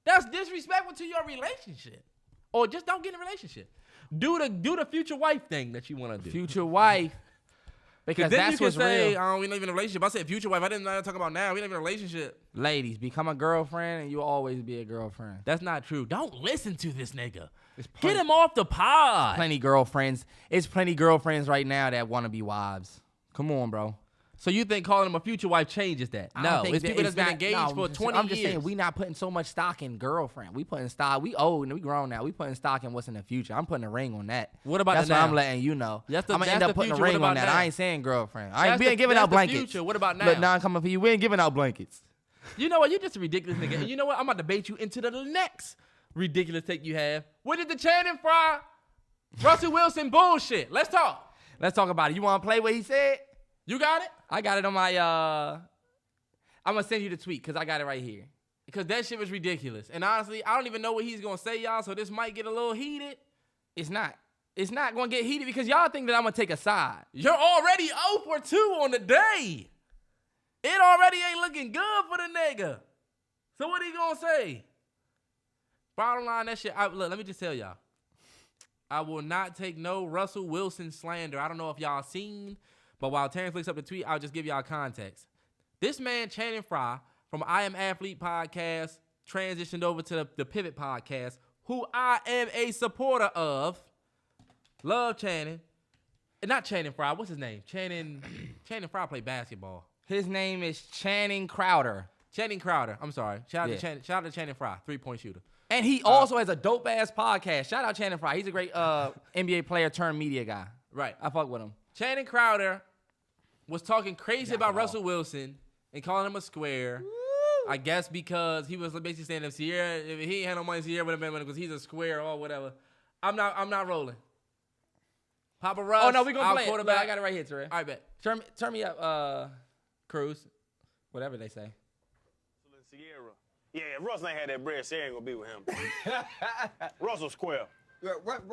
That's disrespectful to your relationship. Or just don't get in a relationship. Do the future wife thing that you want to do. Future wife. Because then that's you can what's say, real. we not even in a relationship. I said future wife. I didn't talk about now. We not even in a relationship. Ladies, become a girlfriend and you'll always be a girlfriend. That's not true. Don't listen to this nigga. It's Get him off the pod. Plenty girlfriends. It's plenty girlfriends right now that want to be wives. Come on, bro. So you think calling him a future wife changes that? I don't No, think it's that- people that's been not- engaged no, for 20 I'm just years. saying, we not putting so much stock in girlfriend. We putting stock. We old and we grown now. We putting stock in what's in the future. I'm putting a ring on that. What about that's the what now? I'm letting you know. That's the- I'm gonna end that's up the putting a future. What ring on about that. now? I ain't saying girlfriend. That's We ain't giving that's out the blankets. future. What about now? Look, now I'm coming for you. We ain't giving out blankets. You know what? You're just a ridiculous nigga. And you know what? I'm about to bait you into the next ridiculous take you have. What is the Channing Frye, Russell Wilson bullshit? Let's talk. Let's talk about it. You want to play what he said? You got it? I got it on my. I'm gonna send you the tweet because I got it right here. Because that shit was ridiculous. And honestly, I don't even know what he's going to say, y'all, so this might get a little heated. It's not. It's not gonna get heated because y'all think that I'm gonna take a side. You're already 0 for 2 on the day. It already ain't looking good for the nigga. So what he gonna say? Bottom line, that shit. Look, let me just tell y'all. I will not take no Russell Wilson slander. I don't know if y'all seen, but while Terrance looks up the tweet, I'll just give y'all context. This man, Channing Frye, from I Am Athlete podcast, transitioned over to the Pivot podcast, who I am a supporter of. Love Channing. Not Channing Frye. What's his name? Channing Frye played basketball. His name is Channing Crowder. Channing Crowder. I'm sorry. Shout out Yeah. to Channing Frye, 3-point shooter. And he also has a dope-ass podcast. Shout out Channing Frye. He's a great NBA player turned media guy. Right. I fuck with him. Channing Crowder was talking crazy about Russell Wilson and calling him a square. Woo. I guess because he was basically saying if he ain't had no money, Ciara would have been money because he's a square or whatever. I'm not rolling. Papa Russ. Oh, no, we going to play it. Quarterback. I got it right here, Terrell. All right, bet. Turn me up, Cruz. Whatever they say. Ciara. Yeah, Russ ain't had that bread. Ciara ain't gonna be with him. Russell Square.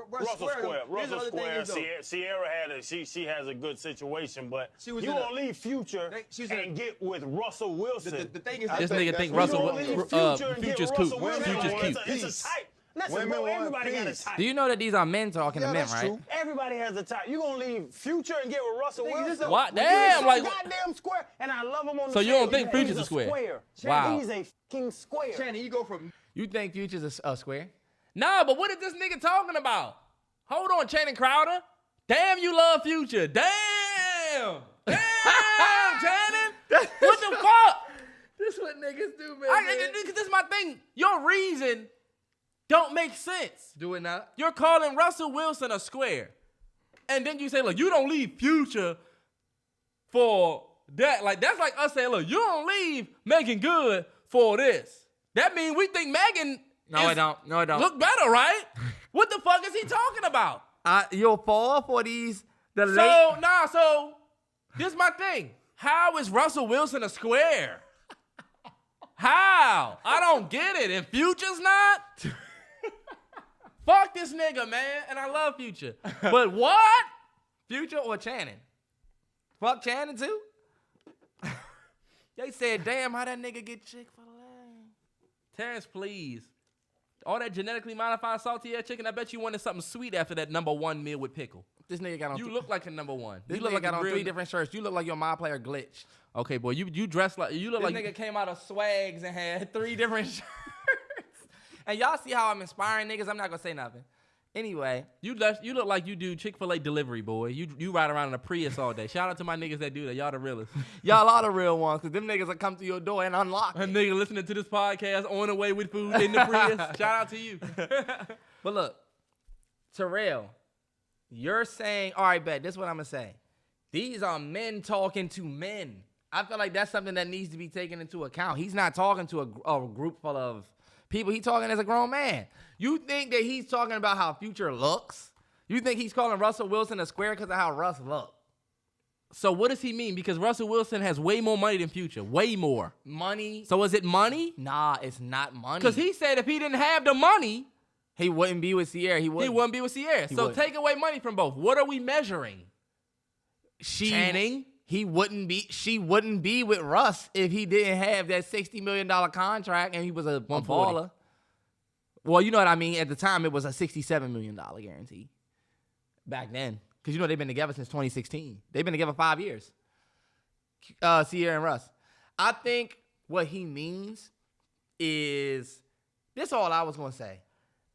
Russell Square. Ciara she has a good situation, but you gonna leave Future and get with Russell Wilson. The thing is, this nigga think Future's cute. Future's cute. It's a type. Listen, bro, everybody got a type. Do you know that these are men talking to men, right? True. Everybody has a type. You gonna leave Future and get with Russell Wilson? What? Damn, like goddamn square. And I love him on the So you don't think Future's a square? Wow. He's a fucking square. Channing, you go from. You think Future's a square? Nah, but what is this nigga talking about? Hold on, Channing Crowder. Damn, you love Future. Damn, Channing. What the fuck? This what niggas do, man. This is my thing. Your reason don't make sense. Do it not? You're calling Russell Wilson a square. And then you say, look, you don't leave Future for that. Like, that's like us saying, look, you don't leave Megan Good for this. That means we think Megan No, I don't. look better, right? What the fuck is he talking about? You'll fall for these. So this is my thing. How is Russell Wilson a square? How? I don't get it. And Future's not? Fuck this nigga, man. And I love Future. But what? Future or Channing? Fuck Channing too? They said, damn, how that nigga get Chick-fil-A? Terrance, please. All that genetically modified salty ass chicken, I bet you wanted something sweet after that #1 meal with pickle. This nigga got on. You look like a #1. This nigga got on 3 different shirts. You look like your My Player glitch. Okay, boy, you dress like you look This like nigga came out of Swags and had 3 different shirts. And y'all see how I'm inspiring niggas? I'm not gonna say nothing. Anyway, you look like you do Chick-fil-A delivery, boy. You ride around in a Prius all day. Shout out to my niggas that do that. Y'all the realest. y'all are the real ones, cause them niggas will come to your door and unlock. A nigga listening to this podcast on the way with food in the Prius. Shout out to you. But look, Terrell, you're saying, all right, bet, this is what I'm gonna say. These are men talking to men. I feel like that's something that needs to be taken into account. He's not talking to a group full of people. He's talking as a grown man. You think that he's talking about how Future looks? You think he's calling Russell Wilson a square because of how Russ look? So what does he mean? Because Russell Wilson has way more money than Future. Way more. Money? So is it money? Nah, it's not money. Because he said if he didn't have the money, he wouldn't be with Ciara. He wouldn't be with Ciara. So take away money from both. What are we measuring? Channing? She wouldn't be with Russ if he didn't have that $60 million contract and he was a baller. Well, you know what I mean? At the time, it was a $67 million guarantee. Back then. Because, you know, they've been together since 2016. They've been together 5 years. Ciara and Russ. I think what he means is, this is all I was going to say.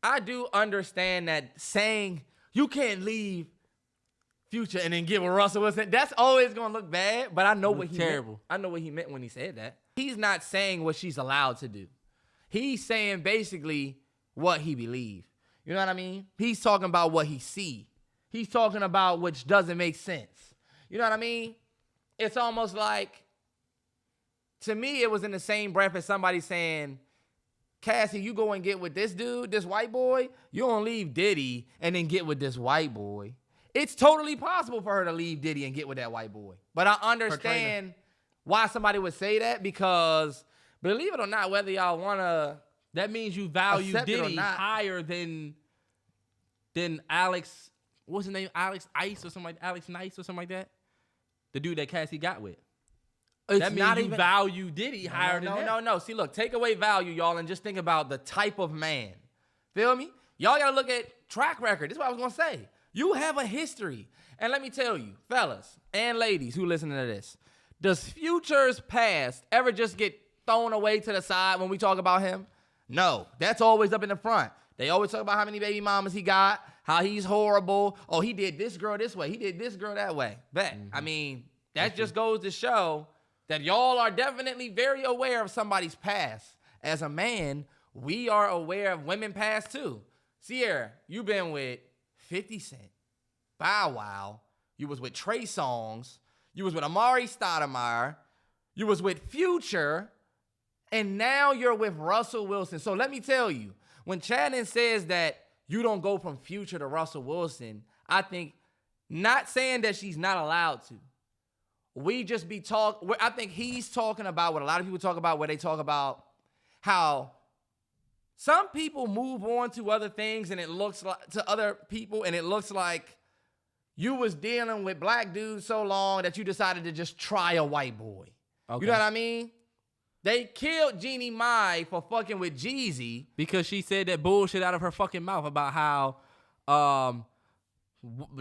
I do understand that saying you can't leave Future and then give a Russell Wilson, that's always going to look bad, but I know what he meant. I know what he meant when he said that. He's not saying what she's allowed to do. He's saying basically what he believes. You know what I mean? He's talking about what he see. He's talking about which doesn't make sense. You know what I mean? It's almost like, to me, it was in the same breath as somebody saying, Cassie, you go and get with this dude, this white boy, you don't leave Diddy and then get with this white boy. It's totally possible for her to leave Diddy and get with that white boy. But I understand why somebody would say that, because believe it or not, whether y'all want to, that means you value Diddy higher than Alex, what's his name? Alex Nice or something like that? The dude that Cassie got with. That means you value Diddy higher than him. No. See, look, take away value, y'all, and just think about the type of man. Feel me? Y'all got to look at track record. This is what I was going to say. You have a history. And let me tell you, fellas and ladies who listen to this, does Future's past ever just get thrown away to the side when we talk about him? No, that's always up in the front. They always talk about how many baby mamas he got, how he's horrible. Oh, he did this girl this way. He did this girl that way. Bet. I mean, that just goes to show that y'all are definitely very aware of somebody's past. As a man, we are aware of women past too. Ciara, you been with 50 Cent, Bow Wow. You was with Trey Songz. You was with Amari Stoudemire. You was with Future. And now you're with Russell Wilson. So let me tell you, when Channing says that you don't go from Future to Russell Wilson, I think, not saying that she's not allowed to. I think he's talking about what a lot of people talk about, where they talk about how some people move on to other things and it looks like to other people, and it looks like you was dealing with black dudes so long that you decided to just try a white boy. Okay. You know what I mean? They killed Jeannie Mai for fucking with Jeezy. Because she said that bullshit out of her fucking mouth about how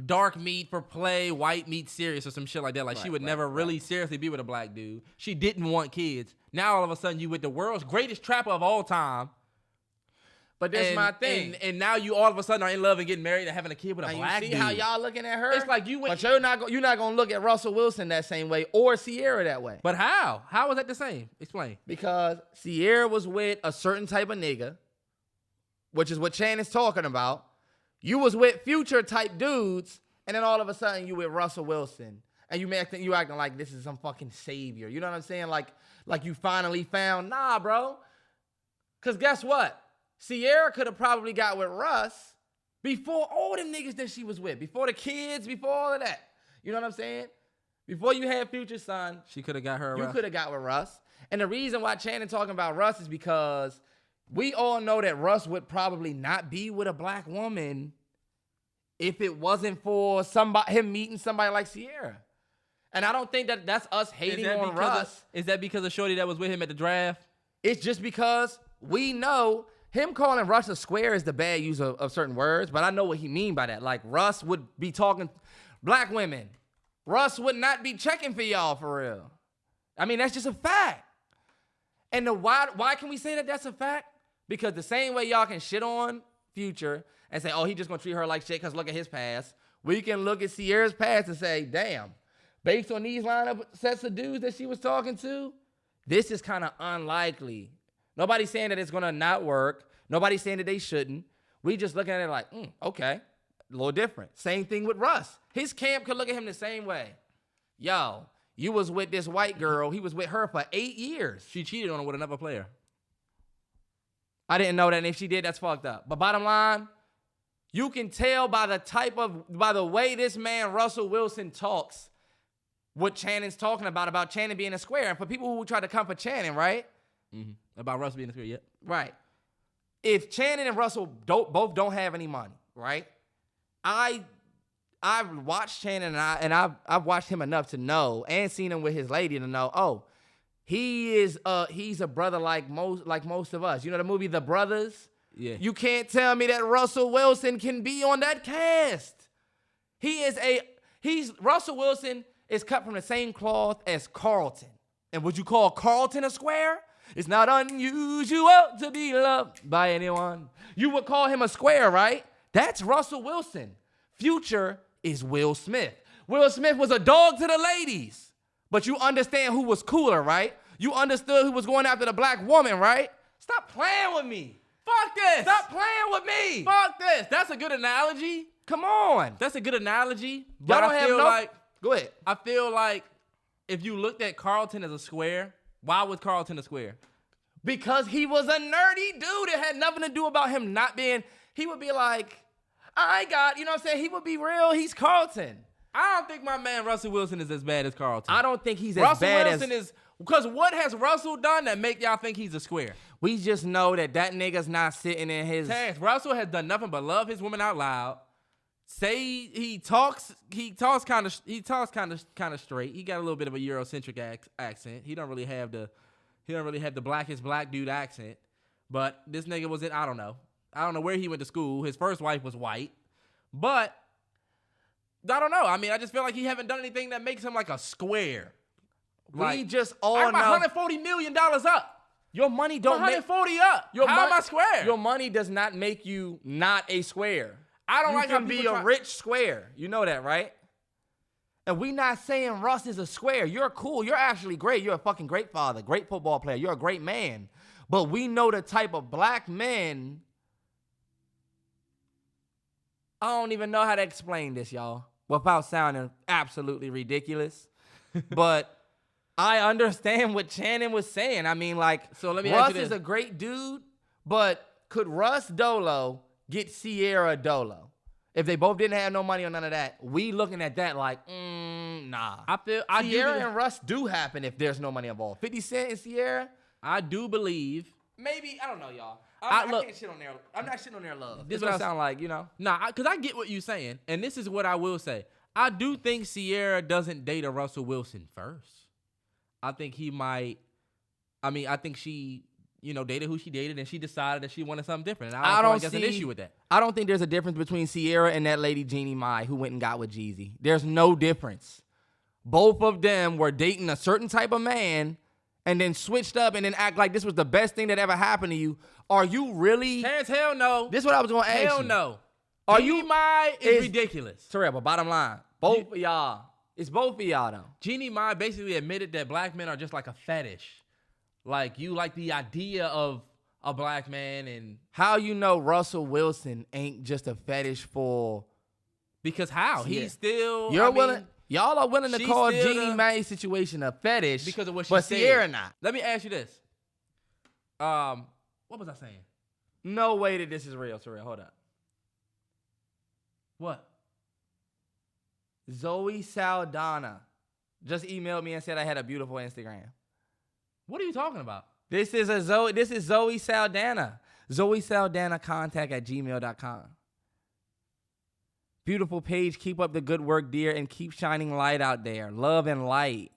dark meat for play, white meat serious or some shit like that. Like she would never really seriously be with a black dude. She didn't want kids. Now all of a sudden you with the world's greatest trapper of all time. But that's my thing. And now you all of a sudden are in love and getting married and having a kid with a black dude. You see how y'all looking at her? It's like you went. But you're not going to look at Russell Wilson that same way or Ciara that way. But how? How is that the same? Explain. Because Ciara was with a certain type of nigga, which is what Channing's talking about. You was with Future type dudes, and then all of a sudden you with Russell Wilson. And you acting like this is some fucking savior. You know what I'm saying? Like you finally found, nah, bro. Because guess what? Ciara could have probably got with Russ before all them niggas that she was with, before the kids, before all of that. You know what I'm saying? Before you had Future's son, she could have got her. You could have got with Russ. And the reason why Channing talking about Russ is because we all know that Russ would probably not be with a black woman if it wasn't for him meeting somebody like Ciara. And I don't think that's us hating on Russ. Is that because of Shorty that was with him at the draft? It's just because we know him calling Russ a square is the bad use of certain words, but I know what he mean by that. Like, Russ would be talking black women. Russ would not be checking for y'all for real. I mean, that's just a fact. And why can we say that that's a fact? Because the same way y'all can shit on Future and say, oh, he just gonna treat her like shit because look at his past, we can look at Ciara's past and say, damn, based on these lineup sets of dudes that she was talking to, this is kind of unlikely. Nobody's saying that it's going to not work. Nobody's saying that they shouldn't. We just looking at it like, okay, a little different. Same thing with Russ. His camp could look at him the same way. Yo, you was with this white girl. He was with her for 8 years. She cheated on him with another player. I didn't know that, and if she did, that's fucked up. But bottom line, you can tell by the way this man, Russell Wilson, talks, what Channing's talking about Channing being a square. And for people who try to come for Channing, right? Mm-hmm. About Russell being a square, yep. Right. If Channing and Russell both don't have any money, right? I've watched Channing and I've watched him enough to know, and seen him with his lady to know, he's a brother like most of us. You know the movie The Brothers? Yeah. You can't tell me that Russell Wilson can be on that cast. Russell Wilson is cut from the same cloth as Carlton. And would you call Carlton a square? It's not unusual to be loved by anyone. You would call him a square, right? That's Russell Wilson. Future is Will Smith. Will Smith was a dog to the ladies. But you understand who was cooler, right? You understood who was going after the black woman, right? Stop playing with me. Fuck this. Stop playing with me. Fuck this. That's a good analogy. Come on. That's a good analogy. But I feel like, go ahead. I feel like if you looked at Carlton as a square, why was Carlton a square? Because he was a nerdy dude. It had nothing to do about him not being, he would be like, you know what I'm saying? He would be real. He's Carlton. I don't think my man Russell Wilson is as bad as Carlton. I don't think he's as bad as... Russell Wilson is... Because what has Russell done that make y'all think he's a square? We just know that nigga's not sitting in his... Terrance, Russell has done nothing but love his woman out loud. Say he talks kind of straight. He got a little bit of a Eurocentric accent. He don't really have the blackest black dude accent. But this nigga was I don't know where he went to school. His first wife was white. But I don't know. I mean, I just feel like he haven't done anything that makes him like a square. We just all know. I'm $140 million up. Your money don't make... 140 up. How am I square? Your money does not make you not a square. I don't like how you can be a rich square. You know that, right? And we not saying Russ is a square. You're cool. You're actually great. You're a fucking great father, great football player. You're a great man. But we know the type of black men. I don't even know how to explain this, y'all, without sounding absolutely ridiculous. But I understand what Shannon was saying. I mean, like, so let me Russ ask you this. is a great dude, but could Russ Dolo get Ciara Dolo? If they both didn't have no money or none of that, we looking at that like, nah. Ciara and Russ do happen if there's no money involved. 50 Cent and Ciara? I do believe. Maybe, I don't know, y'all. I can't shit on their, I'm not shitting on their love. This what sound like, you know? Nah, because I get what you're saying, and this is what I will say. I do think Ciara doesn't date a Russell Wilson first. I think he might. I think she, dated who she dated, and she decided that she wanted something different. And I don't feel like there's an issue with that. I don't think there's a difference between Ciara and that lady Jeannie Mai who went and got with Jeezy. There's no difference. Both of them were dating a certain type of man and then switched up and then act like this was the best thing that ever happened to you. Are you really? Terrance, hell no. This is what I was going to ask you. Hell no. Are Jeannie you? Mai is ridiculous. Terrell, but bottom line, both of y'all. It's both of y'all though. Jeannie Mai basically admitted that black men are just like a fetish. Like, you like the idea of a black man, and how you know Russell Wilson ain't just a fetish for? Because how? He's still. Y'all are willing to call Jeannie Mai's situation a fetish because of what she but said. Ciara not. Let me ask you this. What was I saying? No way that this is real, Terrell. Hold up. What? Zoe Saldana just emailed me and said I had a beautiful Instagram. What are you talking about? This is Zoe Saldana. Zoe Saldana contact@gmail.com. Beautiful page. Keep up the good work, dear, and keep shining light out there. Love and light.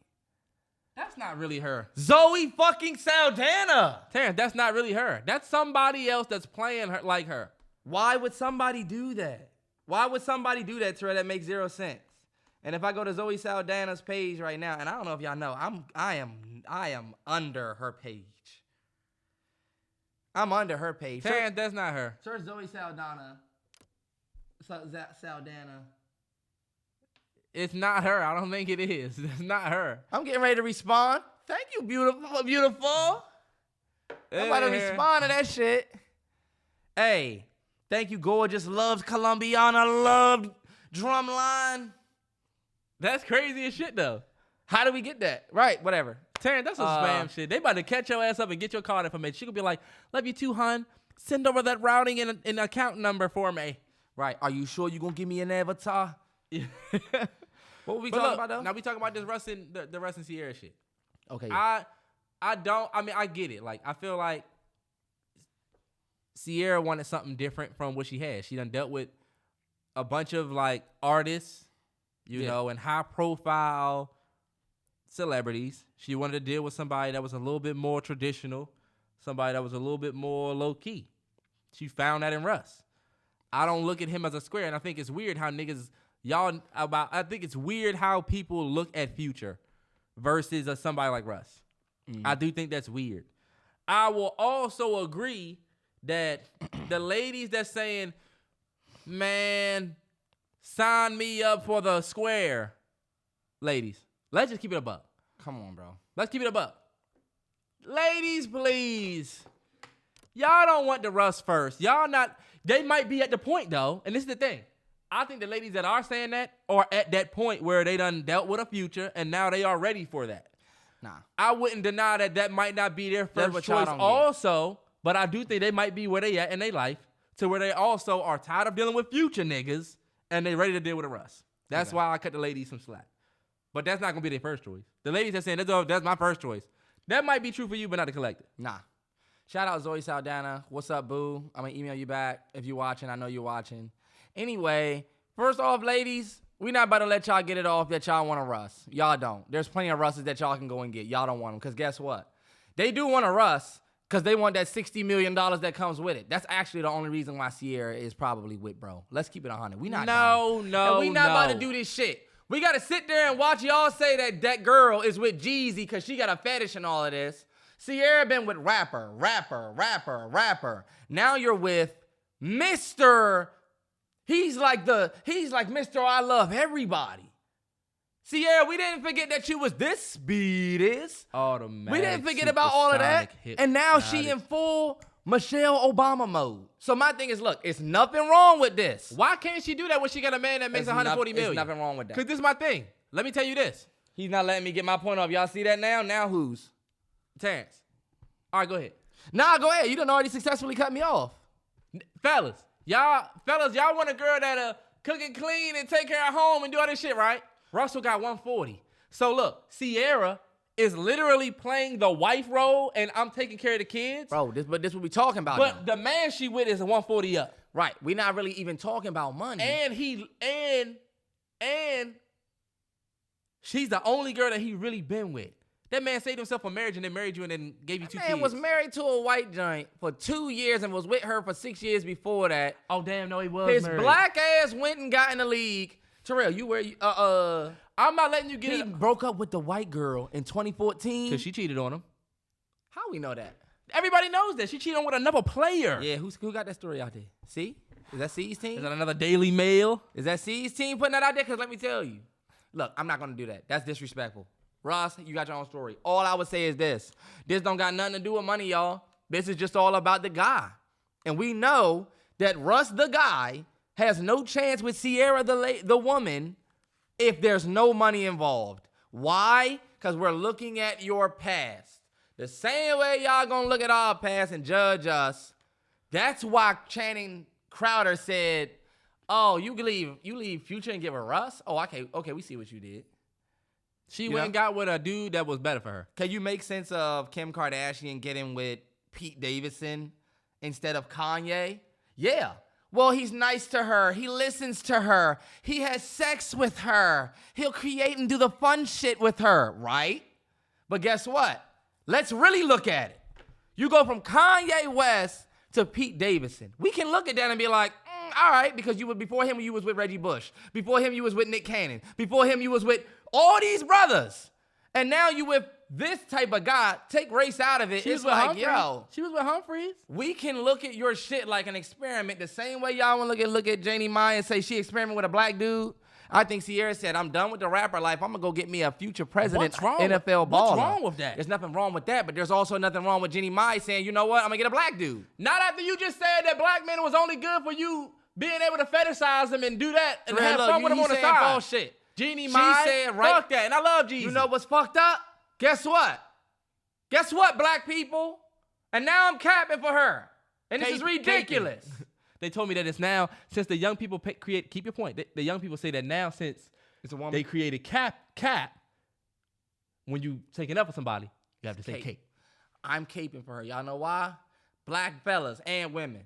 That's not really her. Zoe fucking Saldana. Terrance, that's not really her. That's somebody else that's playing her like her. Why would somebody do that? Why would somebody do that, Terrell? That makes zero sense. And if I go to Zoe Saldana's page right now, and I don't know if y'all know, I am under her page. I'm under her page. Terrance, that's not her. Search Zoe Saldana. Saldana. It's not her. I don't think it is. It's not her. I'm getting ready to respond. Thank you, beautiful. I'm about to respond to that shit. Hey, thank you, gorgeous. Loves Colombiana. Loved Drumline. That's crazy as shit, though. How do we get that? Right, whatever. Terrance, that's some spam shit. They about to catch your ass up and get your card information. She could be like, love you too, hun. Send over that routing and account number for me. Right. Are you sure you going to give me an avatar? Yeah. What were we talking about, though? Now we talking about this the Russ and Ciara shit. Okay. I get it. Like, I feel like Ciara wanted something different from what she had. She done dealt with a bunch of, like, artists, you know, and high-profile celebrities. She wanted to deal with somebody that was a little bit more traditional, somebody that was a little bit more low-key. She found that in Russ. I don't look at him as a square, and I think it's weird how niggas, I think it's weird how people look at Future versus somebody like Russ. Mm-hmm. I do think that's weird. I will also agree that the ladies that's saying, man, sign me up for the square, ladies, let's just keep it a buck. Come on, bro. Let's keep it a buck. Ladies, please. Y'all don't want the Russ first. They might be at the point, though, and this is the thing. I think the ladies that are saying that are at that point where they done dealt with a Future, and now they are ready for that. Nah. I wouldn't deny that might not be their first choice also, but I do think they might be where they at in their life to where they also are tired of dealing with Future niggas, and they ready to deal with a Russ. That's why I cut the ladies some slack. But that's not going to be their first choice. The ladies that saying, that's my first choice. That might be true for you, but not the collective. Nah. Shout out Zoe Saldana. What's up, boo? I'm going to email you back if you're watching. I know you're watching. Anyway, first off, ladies, we not about to let y'all get it off that y'all want a Russ. Y'all don't. There's plenty of Russes that y'all can go and get. Y'all don't want them because guess what? They do want a Russ because they want that $60 million that comes with it. That's actually the only reason why Ciara is probably with bro. Let's keep it 100. We not No. And we not about to do this shit. We got to sit there and watch y'all say that girl is with Jeezy because she got a fetish and all of this. Ciara been with rapper. Now you're with Mr. He's like Mr. I love everybody. Ciara, we didn't forget that you was this speediest. Automatic. We didn't forget about all of that. And now she hypnotic. in full Michelle Obama mode. So my thing is, look, it's nothing wrong with this. Why can't she do that when she got a man that makes It's $140 million? There's nothing wrong with that. Because this is my thing. Let me tell you this. He's not letting me get my point off. Y'all see that now? Now who's? Terrance. All right, go ahead. Nah, go ahead. You done already successfully cut me off. Fellas, y'all want a girl that'll cook and clean and take care of home and do all this shit, right? Russell got 140. So look, Ciara is literally playing the wife role and I'm taking care of the kids. Bro, this what we talking about But now. the man she with is a 140 up. Right. We're not really even talking about money. And she's the only girl that he really been with. That man saved himself for marriage and then married you and then gave you two kids. Man was married to a white joint for 2 years and was with her for 6 years before that. Oh, damn, no, he was His married. black ass went and got in the league. Terrell, you where you, I'm not letting you get he it. broke up with the white girl in 2014. Because she cheated on him. How we know that? Everybody knows that. She cheated on with another player. Yeah, who got that story out there? See? Is that C's team? Is that another Daily Mail? Is that C's team putting that out there? Because let me tell you. Look, I'm not going to do that. That's disrespectful. Ross, you got your own story. All I would say is this. This don't got nothing to do with money, y'all. This is just all about the guy. And we know that Russ, the guy, has no chance with Ciara, the woman, if there's no money involved. Why? Because we're looking at your past. The same way y'all going to look at our past and judge us. That's why Channing Crowder said, oh, you leave Future and give her Russ? Oh, okay, we see what you did. She went and got with a dude that was better for her. Can you make sense of Kim Kardashian getting with Pete Davidson instead of Kanye? Yeah. Well, he's nice to her. He listens to her. He has sex with her. He'll create and do the fun shit with her, right? But guess what? Let's really look at it. You go from Kanye West to Pete Davidson. We can look at that and be like, all right, because before him you was with Reggie Bush. Before him you was with Nick Cannon. Before him you was with all these brothers. And now you with this type of guy. Take race out of it. It's like, yo. She was with Humphreys. We can look at your shit like an experiment. The same way y'all want to look at Jeannie Mai and say she experimented with a black dude. I think Ciara said, I'm done with the rapper life. I'm going to go get me a future president NFL baller. What's wrong with that? There's nothing wrong with that, but there's also nothing wrong with Jeannie Mai saying, you know what, I'm going to get a black dude. Not after you just said that black men was only good for you being able to fetishize them and do that and have fun with them on the side. Bullshit. Jeannie Mai, said, right, fuck that, and I love Jeezy. You know what's fucked up? Guess what? Guess what, black people? And now I'm capping for her. And this is ridiculous. They told me that it's now, since the young people keep your point, the young people say that now since it's a woman. They created cap, when you taking up with somebody, you have to say cape. I'm caping for her. Y'all know why? Black fellas and women.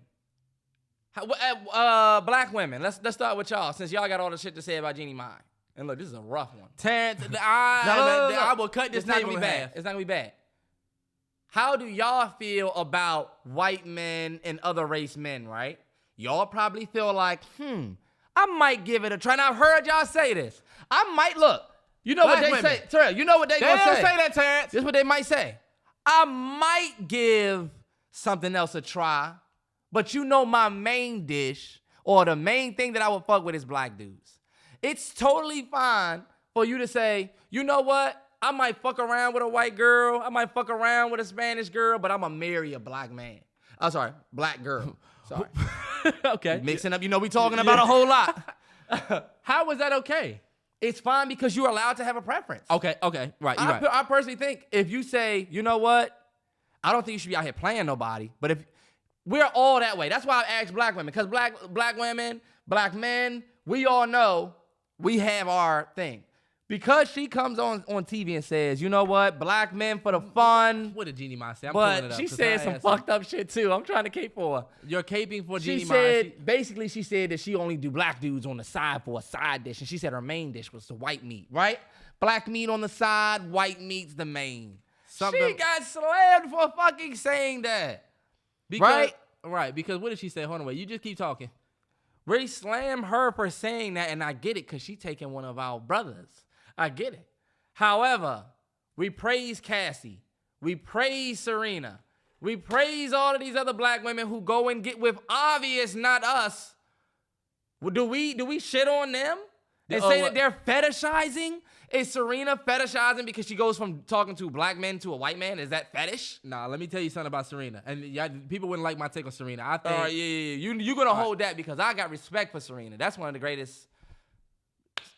Black women. Let's start with y'all, since y'all got all the shit to say about Jeannie Mai. And look, this is a rough one. Terrance, I will cut this table in in half. half. It's not gonna be bad. How do y'all feel about white men and other race men, right? Y'all probably feel like, I might give it a try. Now, I've heard y'all say this. I might look. You know Black what they women. say, Terrell. You know what they gonna say. They don't say that, Terrance. This is what they might say. I might give something else a try, but you know my main dish or the main thing that I would fuck with is black dudes. It's totally fine for you to say, you know what? I might fuck around with a white girl. I might fuck around with a Spanish girl, but I'm going to marry a black man. Oh, sorry, black girl. Sorry. Okay. Mixing up. You know, we talking about a whole lot. How was that okay? It's fine because you're allowed to have a preference. Okay. Right, you're right. I personally think if you say, you know what? I don't think you should be out here playing nobody. But if we're all that way. That's why I asked black women. Because black women, black men, we all know we have our thing. Because she comes on TV and says, you know what, black men for the fun. What did Jeannie Mai say? I'm but pulling it up she said some fucked up shit too. I'm trying to cape for her. You're caping for Jeannie Mai. She said that she only do black dudes on the side for a side dish. And she said her main dish was the white meat, right? Black meat on the side, white meat's the main. She got slammed for fucking saying that. Right, because what did she say? Hold on, wait, you just keep talking. We slam her for saying that, and I get it because she taking one of our brothers. I get it. However, we praise Cassie. We praise Serena. We praise all of these other black women who go and get with obvious, not us. Do we shit on them? and say that they're fetishizing? Is Serena fetishizing because she goes from talking to black men to a white man? Is that fetish? Nah, let me tell you something about Serena. And people wouldn't like my take on Serena. I think. All right, yeah. You're going to hold that because I got respect for Serena. That's one of the greatest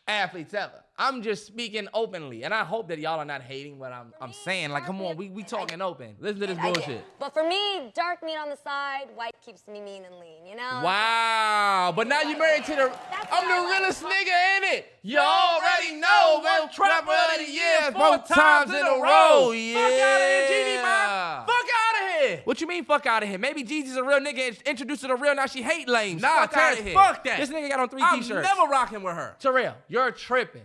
athletes ever. I'm just speaking openly, and I hope that y'all are not hating what I'm saying. Like, come on, we talking open. Listen to this bullshit. But for me, dark meat on the side, white keeps me mean and lean, you know? Wow, but now you married to I'm the realest nigga in it. You already know, man. Trapper of the year 4 times in a row. Yeah. Fuck out of here, Jeannie, man. Fuck out of here. What you mean, fuck out of here? Maybe Jeezy's a real nigga and introduced her to real, now she hate lames. Nah, fuck out of here. Fuck that. This nigga got on 3 t-shirts. I'm never rocking with her. Terrell, you're tripping.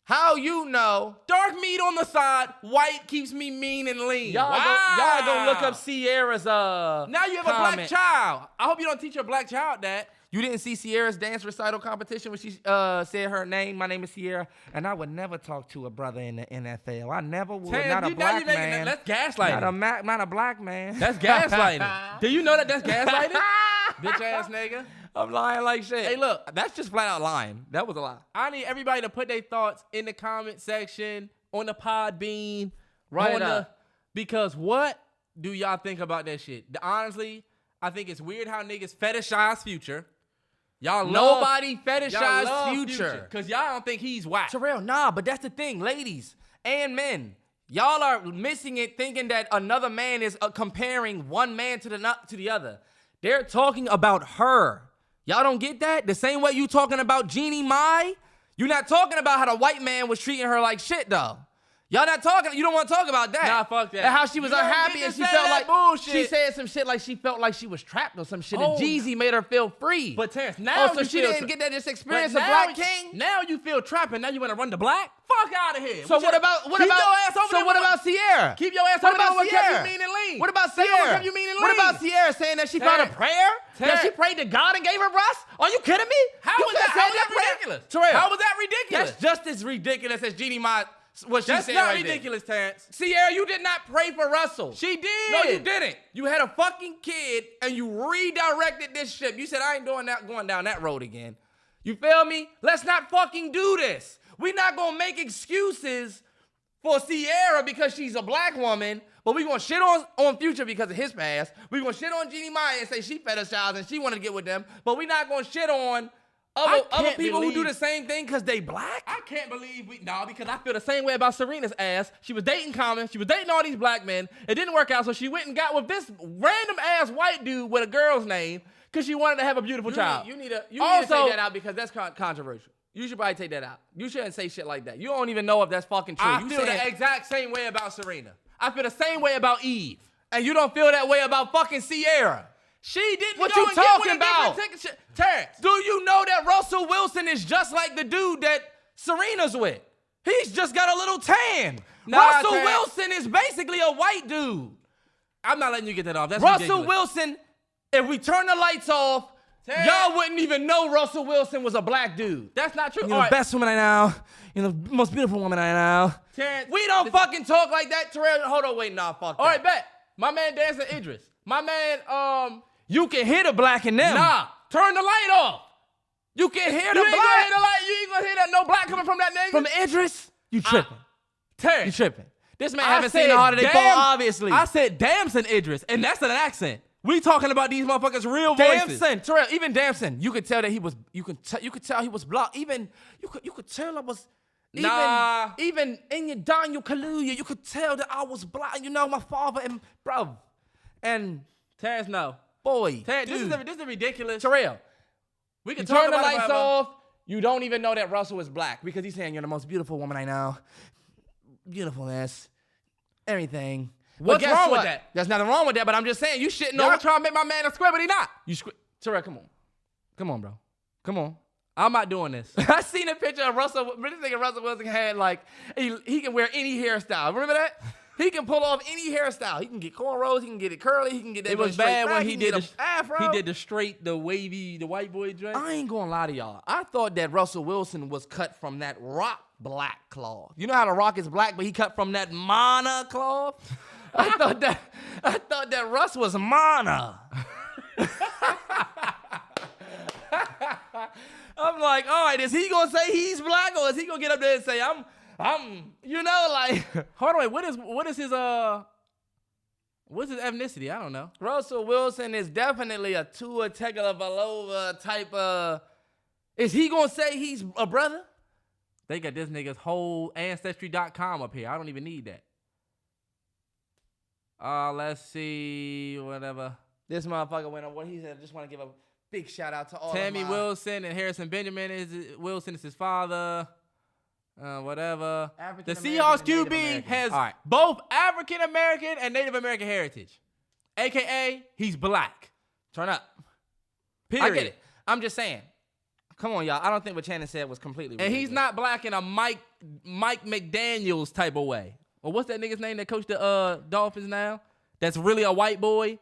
How you know? Dark meat on the side, white keeps me mean and lean. Y'all go look up Ciara's Now you have comment. a black child. I hope you don't teach your black child that. You didn't see Ciara's dance recital competition when she said her name. My name is Ciara, and I would never talk to a brother in the NFL. I never would. Not a black man. That's gaslighting. Not a black man. That's gaslighting. Do you know that that's gaslighting? Bitch ass nigga. I'm lying like shit. Hey, look. That's just flat out lying. That was a lie. I need everybody to put their thoughts in the comment section, on the PODBEAN, because what do y'all think about that shit? Honestly, I think it's weird how niggas fetishize Future. Nobody fetishize Future. Because y'all don't think he's whack. Terrell, nah, but that's the thing, ladies and men. Y'all are missing it thinking that another man is comparing one man to the other. They're talking about her. Y'all don't get that? The same way you talking about Jeannie Mai, you're not talking about how the white man was treating her like shit, though. Y'all not talking, you don't want to talk about that. Nah, fuck that. And how she was unhappy and she felt like bullshit. She said some shit like she felt like she was trapped or some shit and Jeezy made her feel free. But Terrance, now so she didn't get that this experience of now, Black King? Now you feel trapped and now you want to run to black? Fuck out of here. So what about Ciara? Keep your ass over there. What kept you mean and lean? What about Ciara? What about Ciara saying that she found a prayer? That she prayed to God and gave her breasts? Are you kidding me? How was that ridiculous? Terrell, how was that ridiculous? That's just as ridiculous as Jeannie Mai. What she That's said not right ridiculous, Terrance. Ciara, you did not pray for Russell. She did. No, you didn't. You had a fucking kid and you redirected this ship. You said, I ain't going down that road again. You feel me? Let's not fucking do this. We're not going to make excuses for Ciara because she's a black woman, but we're going to shit on Future because of his past. We're going to shit on Jeannie Mai and say she fetishized and she wanted to get with them, but we're not going to shit on other people who do the same thing because they black? I can't believe because I feel the same way about Serena's ass. She was dating Common. She was dating all these black men. It didn't work out, so she went and got with this random ass white dude with a girl's name because she wanted to have a beautiful child. You need to take that out because that's controversial. You should probably take that out. You shouldn't say shit like that. You don't even know if that's fucking true. I feel the exact same way about Serena. I feel the same way about Eve. And you don't feel that way about fucking Ciara. She didn't What go you and talking get with about? Terrance. Do you know that Russell Wilson is just like the dude that Serena's with? He's just got a little tan. Russell Wilson is basically a white dude. I'm not letting you get that off. That's Russell ridiculous. Wilson, if we turn the lights off, y'all wouldn't even know Russell Wilson was a black dude. That's not true. You're the best woman I know. You're the most beautiful woman I know. Terrance, we don't fucking talk like that, Terrell. Hold on, wait, nah, fuck that. All right, bet. My man Dancing Idris. My man, you can hear the black in them. Nah, turn the light off. You can hear the black. You ain't gonna hear that no black coming from that nigga. From Idris? You tripping. Terrance. You tripping. This man haven't seen a Harder Day Fall, obviously. I said Damson Idris, and that's an accent. We talking about these motherfuckers' real voices. Damson, Terrell, even Damson, you could tell that he was. You could tell he was blocked. Even you could tell I was. Even in your Daniel Kaluuya, you could tell that I was blind. You know, my father and bro, and Terrance, no, boy, Terrance, this is ridiculous. Terrell, we can turn the lights off. You don't even know that Russell is black because he's saying you're the most beautiful woman I know. Beautifulness, everything. What's wrong with that? There's nothing wrong with that, but I'm just saying you shitting Y'all on. trying to make my man a square, but he not. Terrell, come on, bro, come on. I'm not doing this. I seen a picture of Russell. This nigga Russell Wilson had like he can wear any hairstyle. Remember that? He can pull off any hairstyle. He can get cornrows. He can get it curly. He can get that. It was bad when he did afro. He did the straight, the wavy, the white boy dress. I ain't gonna lie to y'all. I thought that Russell Wilson was cut from that Rock black cloth. You know how the Rock is black, but he cut from that Mana cloth. I thought that Russ was Mana. I'm like, all right, is he gonna say he's black or is he gonna get up there and say I'm like Hold on, wait, what is his what's his ethnicity? I don't know. Russell Wilson is definitely a Tua Tagovailoa type of. Is he gonna say he's a brother? They got this nigga's whole ancestry.com up here. I don't even need that. Let's see, whatever. This motherfucker went on what he said. I just want to give a big shout out to all Tammy of my... Wilson and Harrison Benjamin Wilson is his father. Whatever. The Seahawks QB has both African American and Native American heritage, aka he's black. Turn up. Period. I get it. I'm just saying. Come on, y'all. I don't think what Channing said was completely And he's not black in a Mike McDaniels type of way. Well, what's that nigga's name that coached the Dolphins now? That's really a white boy.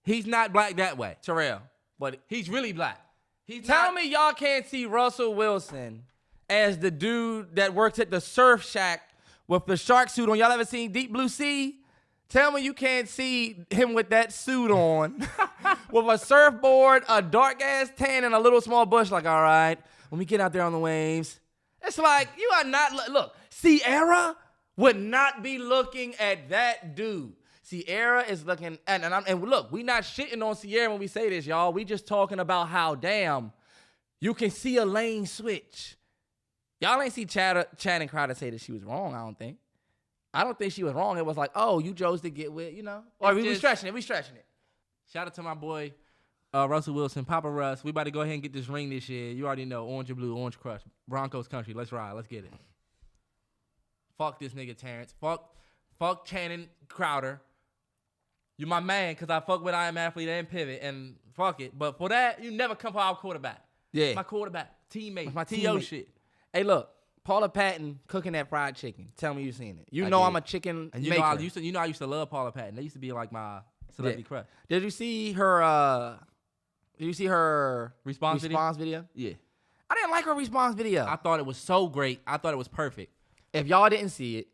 He's not black that way. Terrell. But he's really black. Tell me y'all can't see Russell Wilson as the dude that works at the Surf Shack with the shark suit on. Y'all ever seen Deep Blue Sea? Tell me you can't see him with that suit on with a surfboard, a dark-ass tan, and a little small bush. Like, all right, when we get out there on the waves. It's like, you are not... Look, Ciara would not be looking at that dude. Ciara is looking... And look, we not shitting on Ciara when we say this, y'all. We just talking about how, damn, you can see a lane switch. Y'all ain't see Channing Crowder say that she was wrong, I don't think. I don't think she was wrong. It was like, oh, you chose to get with, Or we stretching it. Shout out to my boy, Russell Wilson, Papa Russ. We about to go ahead and get this ring this year. You already know, orange and blue, orange crush. Broncos country. Let's ride. Let's get it. Fuck this nigga Terrance. Fuck Channing Crowder. You my man, because I fuck with I Am Athlete and Pivot, and fuck it. But for that, you never come for our quarterback. Yeah. My quarterback, teammate, my T.O. teammate. shit. Hey, look. Paula Patton cooking that fried chicken. Tell me you seen it. You know I'm a chicken and maker. I used to love Paula Patton. They used to be like my celebrity crush. Did you see her response video? Yeah. I didn't like her response video. I thought it was so great. I thought it was perfect. If y'all didn't see it,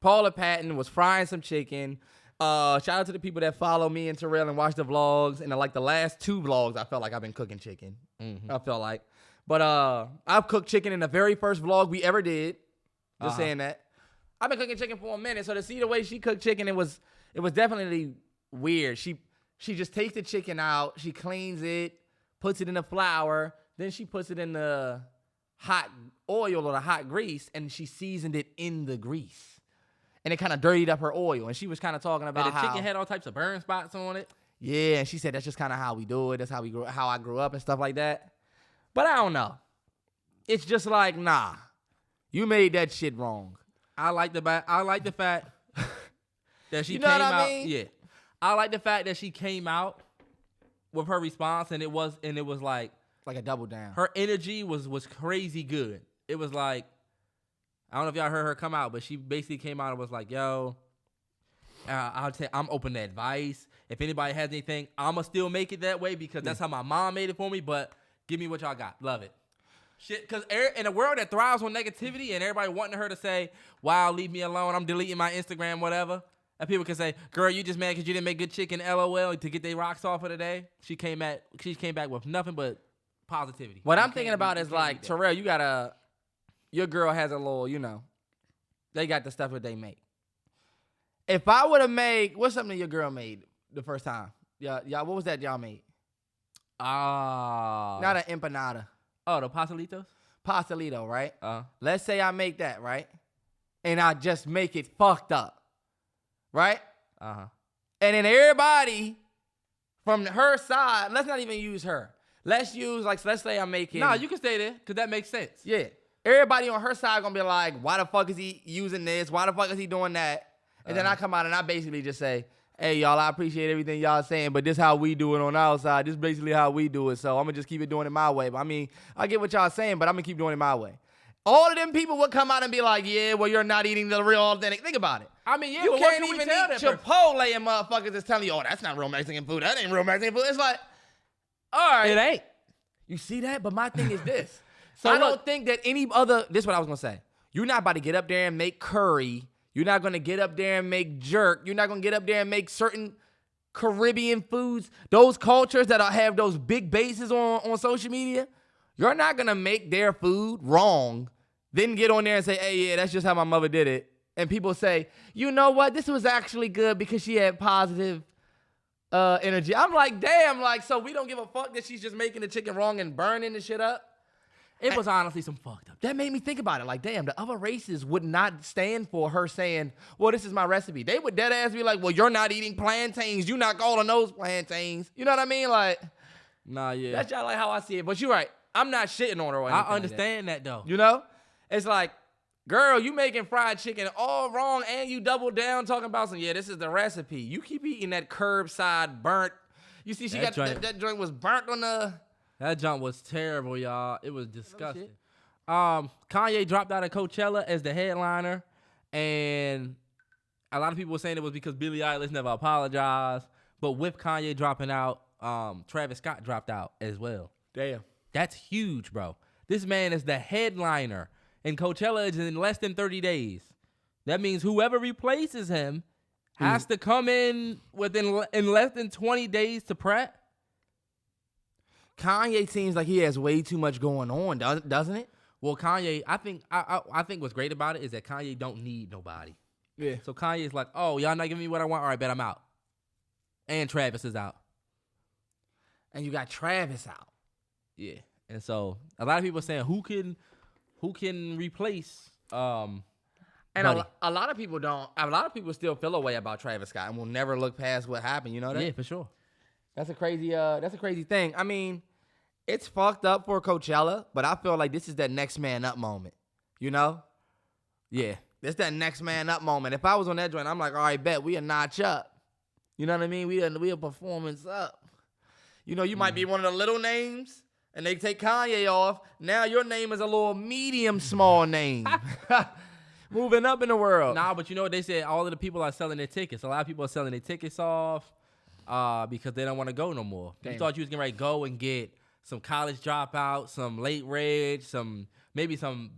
Paula Patton was frying some chicken. Shout out to the people that follow me and Terrell and watch the vlogs. And like the last 2 vlogs, I felt like I've been cooking chicken. Mm-hmm. I felt like. But I've cooked chicken in the very first vlog we ever did. Just saying that. I've been cooking chicken for a minute, so to see the way she cooked chicken, it was definitely weird. She just takes the chicken out, she cleans it, puts it in the flour, then she puts it in the hot oil or the hot grease, and she seasoned it in the grease. And it kind of dirtied up her oil. And she was kind of talking about and the chicken had all types of burn spots on it. Yeah, and she said that's just kind of how we do it. That's how I grew up and stuff like that. But I don't know. It's just like, nah, you made that shit wrong. I like the fact that she you know came what I out. mean? Yeah, I like the fact that she came out with her response, and it was like a double down. Her energy was crazy good. It was like, I don't know if y'all heard her come out, but she basically came out and was like, yo, I'm open to advice. If anybody has anything, I'ma still make it that way because that's how my mom made it for me. But give me what y'all got. Love it. Shit, because in a world that thrives on negativity and everybody wanting her to say, wow, leave me alone, I'm deleting my Instagram, whatever. And people can say, girl, you just mad because you didn't make good chicken, LOL, to get their rocks off for the day. She came back with nothing but positivity. What I'm thinking about is like, Terrell, your girl has a little, they got the stuff that they make. If I would have made, what's something your girl made the first time? Yeah, what was that y'all made? Not an empanada. Oh, the pastelitos? Pastelito, right? Let's say I make that, right? And I just make it fucked up, right? And then everybody from her side, let's not even use her. Let's say I'm making... No, you can stay there, because that makes sense. Yeah. Everybody on her side gonna be like, why the fuck is he using this? Why the fuck is he doing that? And then I come out and I basically just say, hey, y'all, I appreciate everything y'all saying, but this how we do it on our side. This is basically how we do it, so I'm going to just keep it doing it my way. But I mean, I get what y'all saying, but I'm going to keep doing it my way. All of them people would come out and be like, yeah, well, you're not eating the real authentic. Think about it. I mean, yeah, you but can't what can even we tell eat that Chipotle and motherfuckers is telling you, oh, that's not real Mexican food. That ain't real Mexican food. It's like, all right. It ain't. You see that? But my thing is this. So I don't think that any other, this is what I was going to say. You're not about to get up there and make curry. You're not going to get up there and make jerk. You're not going to get up there and make certain Caribbean foods. Those cultures that have those big bases on social media. You're not going to make their food wrong, then get on there and say, hey, yeah, that's just how my mother did it. And people say, you know what? This was actually good because she had positive energy. I'm like, damn, like, so we don't give a fuck that she's just making the chicken wrong and burning the shit up? It was honestly some fucked up. That made me think about it. Like, damn, the other races would not stand for her saying, well, this is my recipe. They would dead ass be like, well, you're not eating plantains. You're not calling those plantains. You know what I mean? Like, Nah, yeah. that's just like how I see it. But you're right. I'm not shitting on her or anything I understand that though. You know? It's like, girl, you making fried chicken all wrong and you double down talking about some, yeah, this is the recipe. You keep eating that curbside burnt. You see, That that joint was burnt on the... That jump was terrible, y'all. It was disgusting. Kanye dropped out of Coachella as the headliner, and a lot of people were saying it was because Billie Eilish never apologized. But with Kanye dropping out, Travis Scott dropped out as well. Damn. That's huge, bro. This man is the headliner, and Coachella is in less than 30 days. That means whoever replaces him has to come in in less than 20 days to prep. Kanye seems like he has way too much going on, doesn't it? Well, Kanye, I think what's great about it is that Kanye don't need nobody. Yeah. So Kanye's like, oh, y'all not giving me what I want? All right, bet I'm out. And Travis is out. And you got Travis out. Yeah. And so a lot of people are saying who can replace And Buddy. a lot of people don't. A lot of people still feel a way about Travis Scott and will never look past what happened. You know that? Yeah, for sure. That's a crazy thing. I mean, it's fucked up for Coachella, but I feel like this is that next man up moment. You know? Yeah. It's that next man up moment. If I was on that joint, I'm like, all right, bet we a notch up. You know what I mean? We a performance up. You know, you might be one of the little names, and they take Kanye off. Now your name is a little medium small name. Moving up in the world. Nah, but you know what they said? All of the people are selling their tickets. A lot of people are selling their tickets off because they don't want to go no more. Damn. You thought you was getting ready to go and get some college dropouts, some late reg, maybe some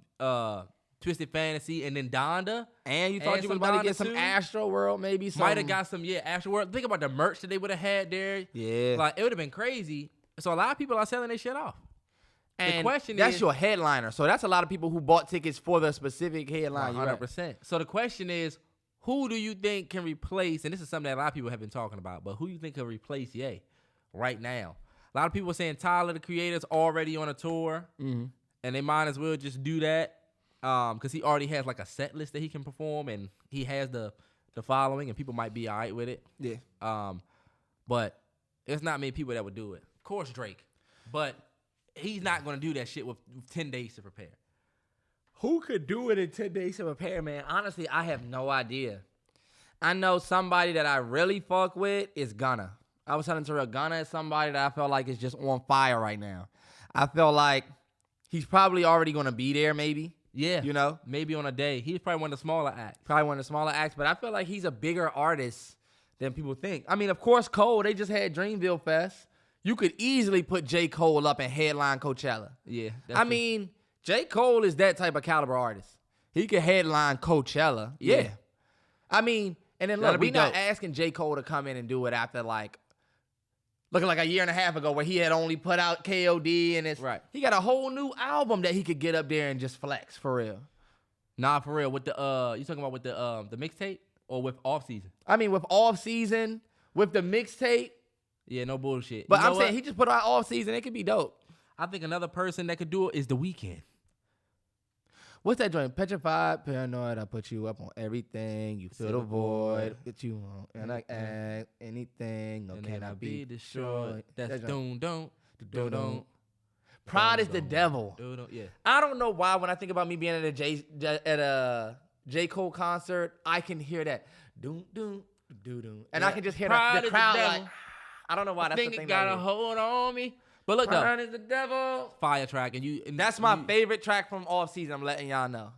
Twisted Fantasy, and then Donda. And you thought And you was some about to Donda get some too? Astro World, maybe some. Might have got some, Astro World. Think about the merch that they would have had there. Yeah. Like, it would have been crazy. So a lot of people are selling their shit off. And the question that's is, your headliner. So that's a lot of people who bought tickets for the specific headline. 100%. So the question is, who do you think can replace, and this is something that a lot of people have been talking about, but who do you think can replace Ye right now? A lot of people are saying Tyler, the Creator's already on a tour, and they might as well just do that because he already has like a set list that he can perform, and he has the following, and people might be all right with it. Yeah. But there's not many people that would do it. Of course, Drake, but he's not going to do that shit with 10 days to prepare. Who could do it in 10 days to prepare, man? Honestly, I have no idea. I know somebody that I really fuck with is Gunna. I was telling Terrell, Gunna is somebody that I feel like is just on fire right now. I feel like he's probably already going to be there, maybe. Yeah. You know? Maybe on a day. He's probably one of the smaller acts. Probably one of the smaller acts, but I feel like he's a bigger artist than people think. I mean, of course, Cole, they just had Dreamville Fest. You could easily put J. Cole up and headline Coachella. Yeah. I mean, J. Cole is that type of caliber artist. He could headline Coachella. Yeah. I mean, and then look, we're not asking J. Cole to come in and do it after looking like a year and a half ago where he had only put out KOD and it's right. He got a whole new album that he could get up there and just flex for real. Nah, for real. With the you talking about with the mixtape or with off season? I mean, with off season, with the mixtape. Yeah, no bullshit. But I'm saying he just put out off season. It could be dope. I think another person that could do it is The Weeknd. What's that joint? Petrified, paranoid. I put you up on everything. You feel the void that you want, and I ask anything. No, can I be destroyed? That's don't. Pride is the devil. Yeah. I don't know why when I think about me being at a J. Cole concert, I can hear that doom, and I can just hear the crowd like. I don't know why. That's the thing. Got a hold on me. But look, Pride is the devil. Fire track, and that's my favorite track from off season. I'm letting y'all know.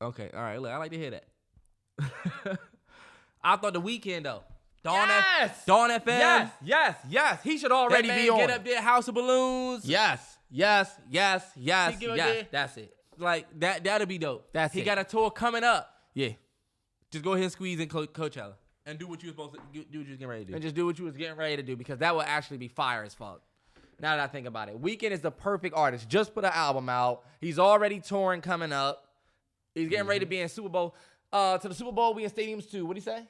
Okay, all right. Look, I like to hear that. I thought The Weeknd though. Dawn FM. Yes. He should already be on. Get up there, House of Balloons. Yes. That's it. Like that'll be dope. He got a tour coming up. Yeah. Just go ahead and squeeze in Coachella and do what you were supposed to do. What you was getting ready to do. And just do what you was getting ready to do because that will actually be fire as fuck. Now that I think about it, Weeknd is the perfect artist. Just put an album out. He's already touring coming up. He's getting ready to be in Super Bowl. To the Super Bowl, we in stadiums too. What'd he say?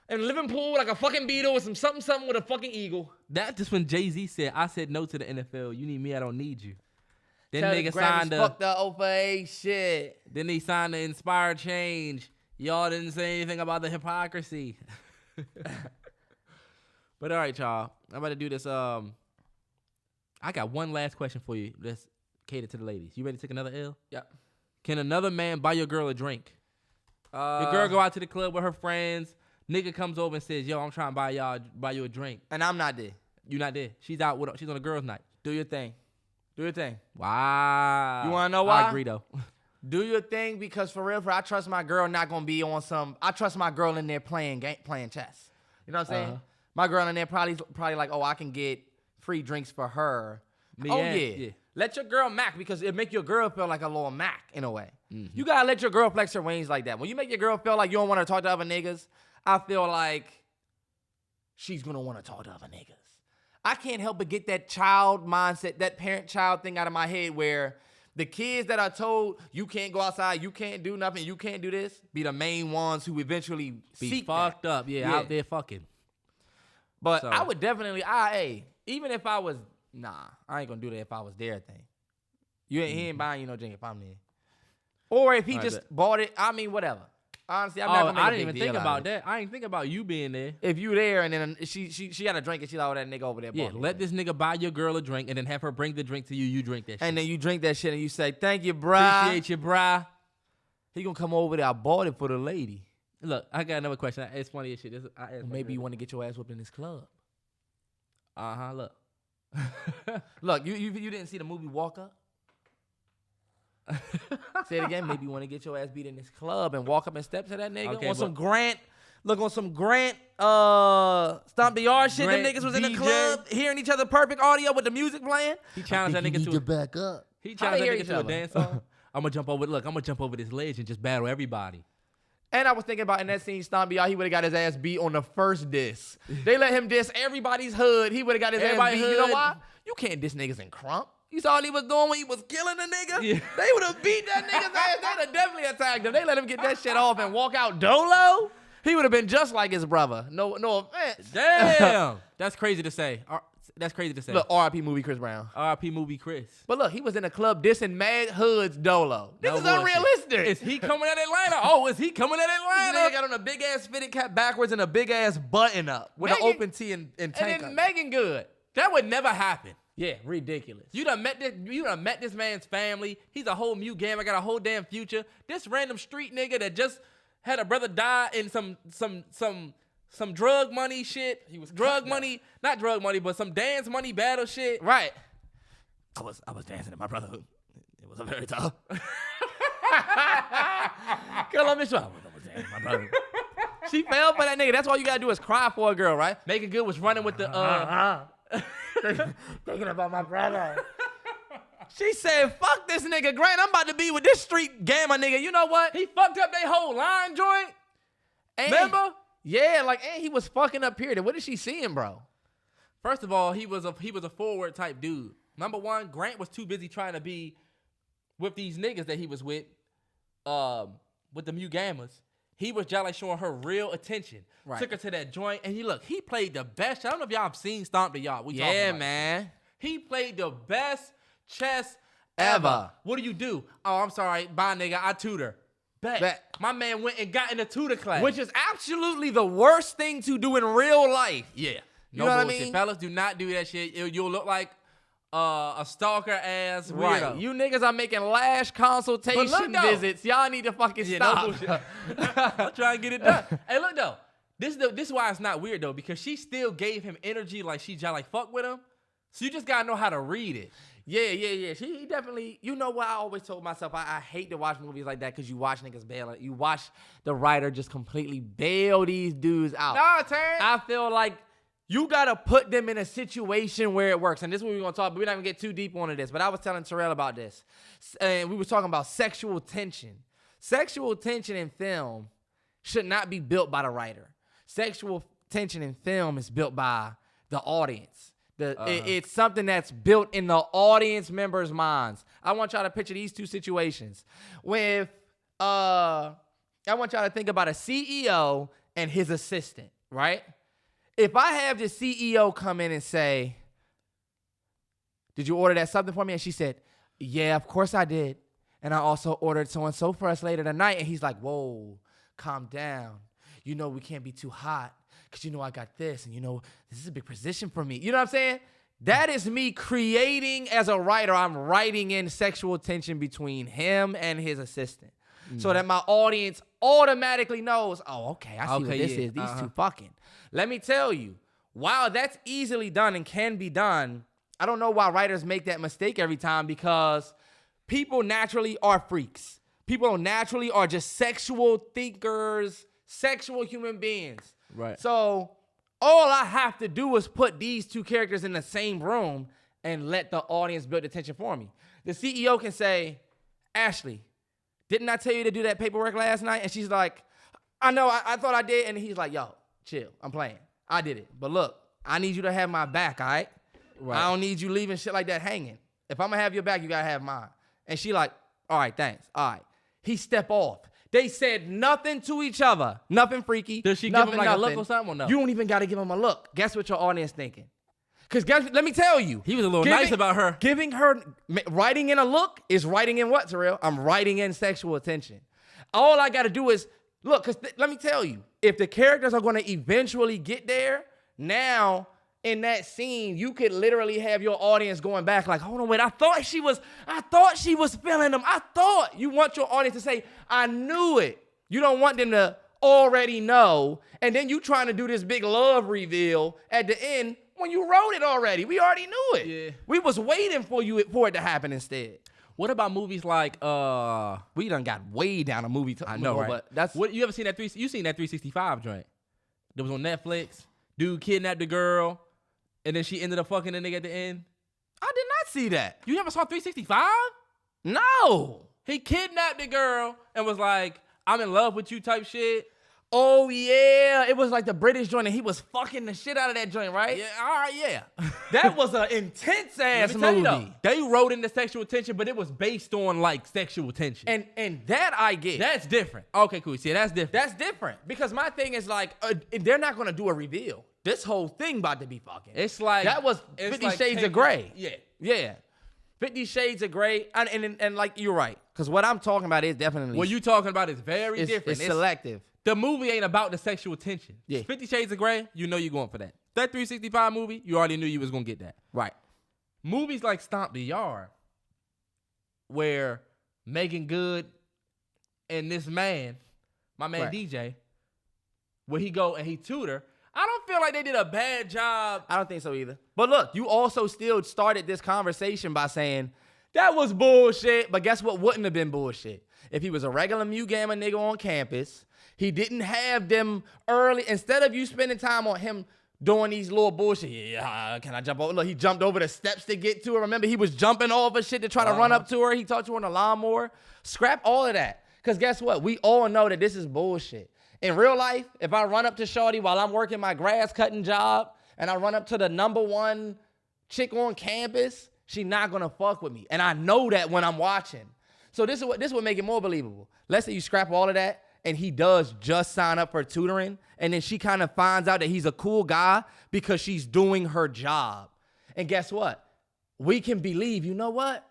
In Liverpool, like a fucking beetle with some something with a fucking eagle. That's just when Jay-Z said, I said no to the NFL. You need me, I don't need you. Then Tell nigga the signed Grammys fucked up over A shit. Then they signed the Inspire Change. Y'all didn't say anything about the hypocrisy. But all right, y'all. I'm about to do this. I got one last question for you. Let's cater to the ladies. You ready to take another L? Yep. Can another man buy your girl a drink? Your girl go out to the club with her friends. Nigga comes over and says, yo, I'm trying to buy you a drink. And I'm not there. You not there. She's out with, she's on a girl's night. Do your thing. Do your thing. Wow. You want to know why? I agree, though. Do your thing because for real, I trust my girl not going to be on some, I trust my girl in there playing chess. You know what I'm saying? My girl in there probably like, oh, I can get free drinks for her. Yeah. Let your girl mac because it make your girl feel like a little mac in a way. You got to let your girl flex her wings like that. When you make your girl feel like you don't want her to talk to other niggas, I feel like she's going to want to talk to other niggas. I can't help but get that child mindset, that parent-child thing out of my head where the kids that are told you can't go outside, you can't do nothing, you can't do this, be the main ones who eventually be fucked up. Yeah, out there fucking. But I would definitely, even if I was, I ain't going to do that if I was there thing. He ain't buying you no drink if I'm there. Or if he just bought it, I mean, whatever. Honestly, I'm not gonna make I a didn't big even deal think out about of it. that. I ain't think about you being there. If you there and then she got a drink and she's like, oh, that nigga over there. Yeah, let this nigga buy your girl a drink and then have her bring the drink to you. You drink that shit. And then you drink that shit and you say, thank you, brah. Appreciate you, brah. He gonna come over there. I bought it for the lady. Look, I got another question. It's funny as shit. Maybe you want to get your ass whooped in this club. Look. Look, you didn't see the movie Walk Up? Say it again. Maybe you want to get your ass beat in this club and walk up and step to that nigga on some Grant. Look on some Grant. Stomp the yard shit. Them niggas was in the club hearing each other perfect audio with the music playing. He challenged that nigga to back up. He challenged that nigga to a dance song. I'm gonna jump over this ledge and just battle everybody. And I was thinking about in that scene, Stomp the Yard, he would have got his ass beat on the first diss. They let him diss everybody's hood. He would have got his ass beat. You know why? You can't diss niggas in Crump. You saw what he was doing when he was killing a nigga? Yeah. They would have beat that nigga's ass. They'd have definitely attacked him. They let him get that shit off and walk out dolo. He would have been just like his brother. No offense. Damn. That's crazy to say. Look, R.I.P. movie Chris Brown. R.I.P. movie Chris. But look, he was in a club dissing mad hoods dolo. This is unrealistic. Is he coming at Atlanta? Oh, is he coming at Atlanta? Nigga got on a big ass fitted cap backwards and a big ass button up with an open tee and tank. And then Megan Good. That would never happen. Yeah, ridiculous. You done met this man's family. He's a whole mute gamer, got a whole damn future. This random street nigga that just had a brother die in some drug money shit. He was not drug money, but some dance money battle shit. Right. I was dancing in my brotherhood. It was a very tough. Girl, I miss you. I was dancing in my brotherhood. She fell for that nigga. That's all you gotta do is cry for a girl, right? Megan Good was running with the thinking about my brother. She said, fuck this nigga Grant. I'm about to be with this street gamma nigga. You know what? He fucked up their whole line joint. Remember? Yeah, and he was fucking up period. What is she seeing, bro? First of all, he was a forward type dude. Number one, Grant was too busy trying to be with these niggas that he was with the Mute Gammas. He was just like showing her real attention. Right. Took her to that joint, and he played the best. I don't know if y'all have seen Stomp the Yard. Yeah, man. He played the best chess ever. What do? Oh, I'm sorry. Bye, nigga. I tutor. Bet. My man went and got in the tutor class. Which is absolutely the worst thing to do in real life. Yeah. You know what I mean? Fellas, do not do that shit. You'll look like a stalker ass weirdo. Right. You niggas are making lash consultation visits. Y'all need to fucking stop. No I'm trying to get it done. Hey, look though. This is why it's not weird though, because she still gave him energy like she just like fuck with him. So you just gotta know how to read it. Yeah. He definitely, you know what I always told myself, I hate to watch movies like that because you watch niggas bail. You watch the writer just completely bail these dudes out. Nah, Terrance. I feel like you got to put them in a situation where it works. And this is what we're going to talk about. We're not going to get too deep into this. But I was telling Terrell about this. And we were talking about sexual tension. Sexual tension in film should not be built by the writer. Sexual tension in film is built by the audience. It's something that's built in the audience members' minds. I want y'all to picture these two situations. I want y'all to think about a CEO and his assistant, right? If I have the CEO come in and say, did you order that something for me? And she said, yeah, of course I did. And I also ordered so-and-so for us later tonight. And he's like, whoa, calm down. You know we can't be too hot because you know I got this. And you know this is a big position for me. You know what I'm saying? That is me creating as a writer. I'm writing in sexual tension between him and his assistant. So that my audience automatically knows, oh, okay, I see what this is. These two fucking. Let me tell you, while that's easily done and can be done, I don't know why writers make that mistake every time, because people naturally are freaks. People naturally are just sexual thinkers, sexual human beings. Right. So all I have to do is put these two characters in the same room and let the audience build attention for me. The CEO can say, Ashley, didn't I tell you to do that paperwork last night? And she's like, I know, I thought I did. And he's like, yo, chill, I'm playing. I did it. But look, I need you to have my back, all right? I don't need you leaving shit like that hanging. If I'm gonna have your back, you gotta have mine. And she like, all right, thanks. All right. He step off. They said nothing to each other. Nothing freaky. Does she give him like a look or something or no? You don't even gotta give him a look. Guess what your audience thinking? Because let me tell you. He was a little nice about her. Giving her, writing in a look is writing in what, Terrell? I'm writing in sexual attention. All I got to do is, look, because let me tell you, if the characters are going to eventually get there, now in that scene, you could literally have your audience going back like, hold on, wait, I thought she was feeling them. You want your audience to say, I knew it. You don't want them to already know. And then you trying to do this big love reveal at the end when you wrote it already. We already knew it. Yeah. We was waiting for it to happen instead. What about movies like we done got way down a movie. I know, right? But that's what you ever seen that you seen that 365 joint? That was on Netflix. Dude kidnapped the girl, and then she ended up fucking the nigga at the end. I did not see that. You never saw 365? No. He kidnapped the girl and was like, I'm in love with you type shit. Oh, yeah. It was like the British joint, and he was fucking the shit out of that joint, right? Yeah, all right, yeah. That was an intense-ass movie. Though, they wrote in the sexual tension, but it was based on, like, sexual tension. And that I get. That's different. Okay, cool. See, that's different. That's different. Because my thing is, like, they're not going to do a reveal. This whole thing about to be fucking. It's like... That was 50 like Shades of Grey. Yeah. Yeah. 50 Shades of Grey. And like, you're right. Because what I'm talking about is definitely... What you talking about is very different. It's selective. The movie ain't about the sexual tension. Yeah. 50 Shades of Grey, you know you're going for that. That 365 movie, you already knew you was going to get that. Right. Movies like Stomp the Yard, where Megan Good and this man, my man DJ, where he go and he tutor, I don't feel like they did a bad job. I don't think so either. But look, you also still started this conversation by saying, that was bullshit, but guess what wouldn't have been bullshit? If he was a regular Mu Gamma nigga on campus, he didn't have them early. Instead of you spending time on him doing these little bullshit, can I jump over? Look, he jumped over the steps to get to her. Remember, he was jumping over shit to try to run up to her. He talked to her on the lawnmower. Scrap all of that. Because guess what? We all know that this is bullshit. In real life, if I run up to shorty while I'm working my grass cutting job and I run up to the #1 chick on campus, she not going to fuck with me. And I know that when I'm watching. So this would make it more believable. Let's say you scrap all of that and he does just sign up for tutoring, and then she kind of finds out that he's a cool guy because she's doing her job. And guess what? We can believe, you know what?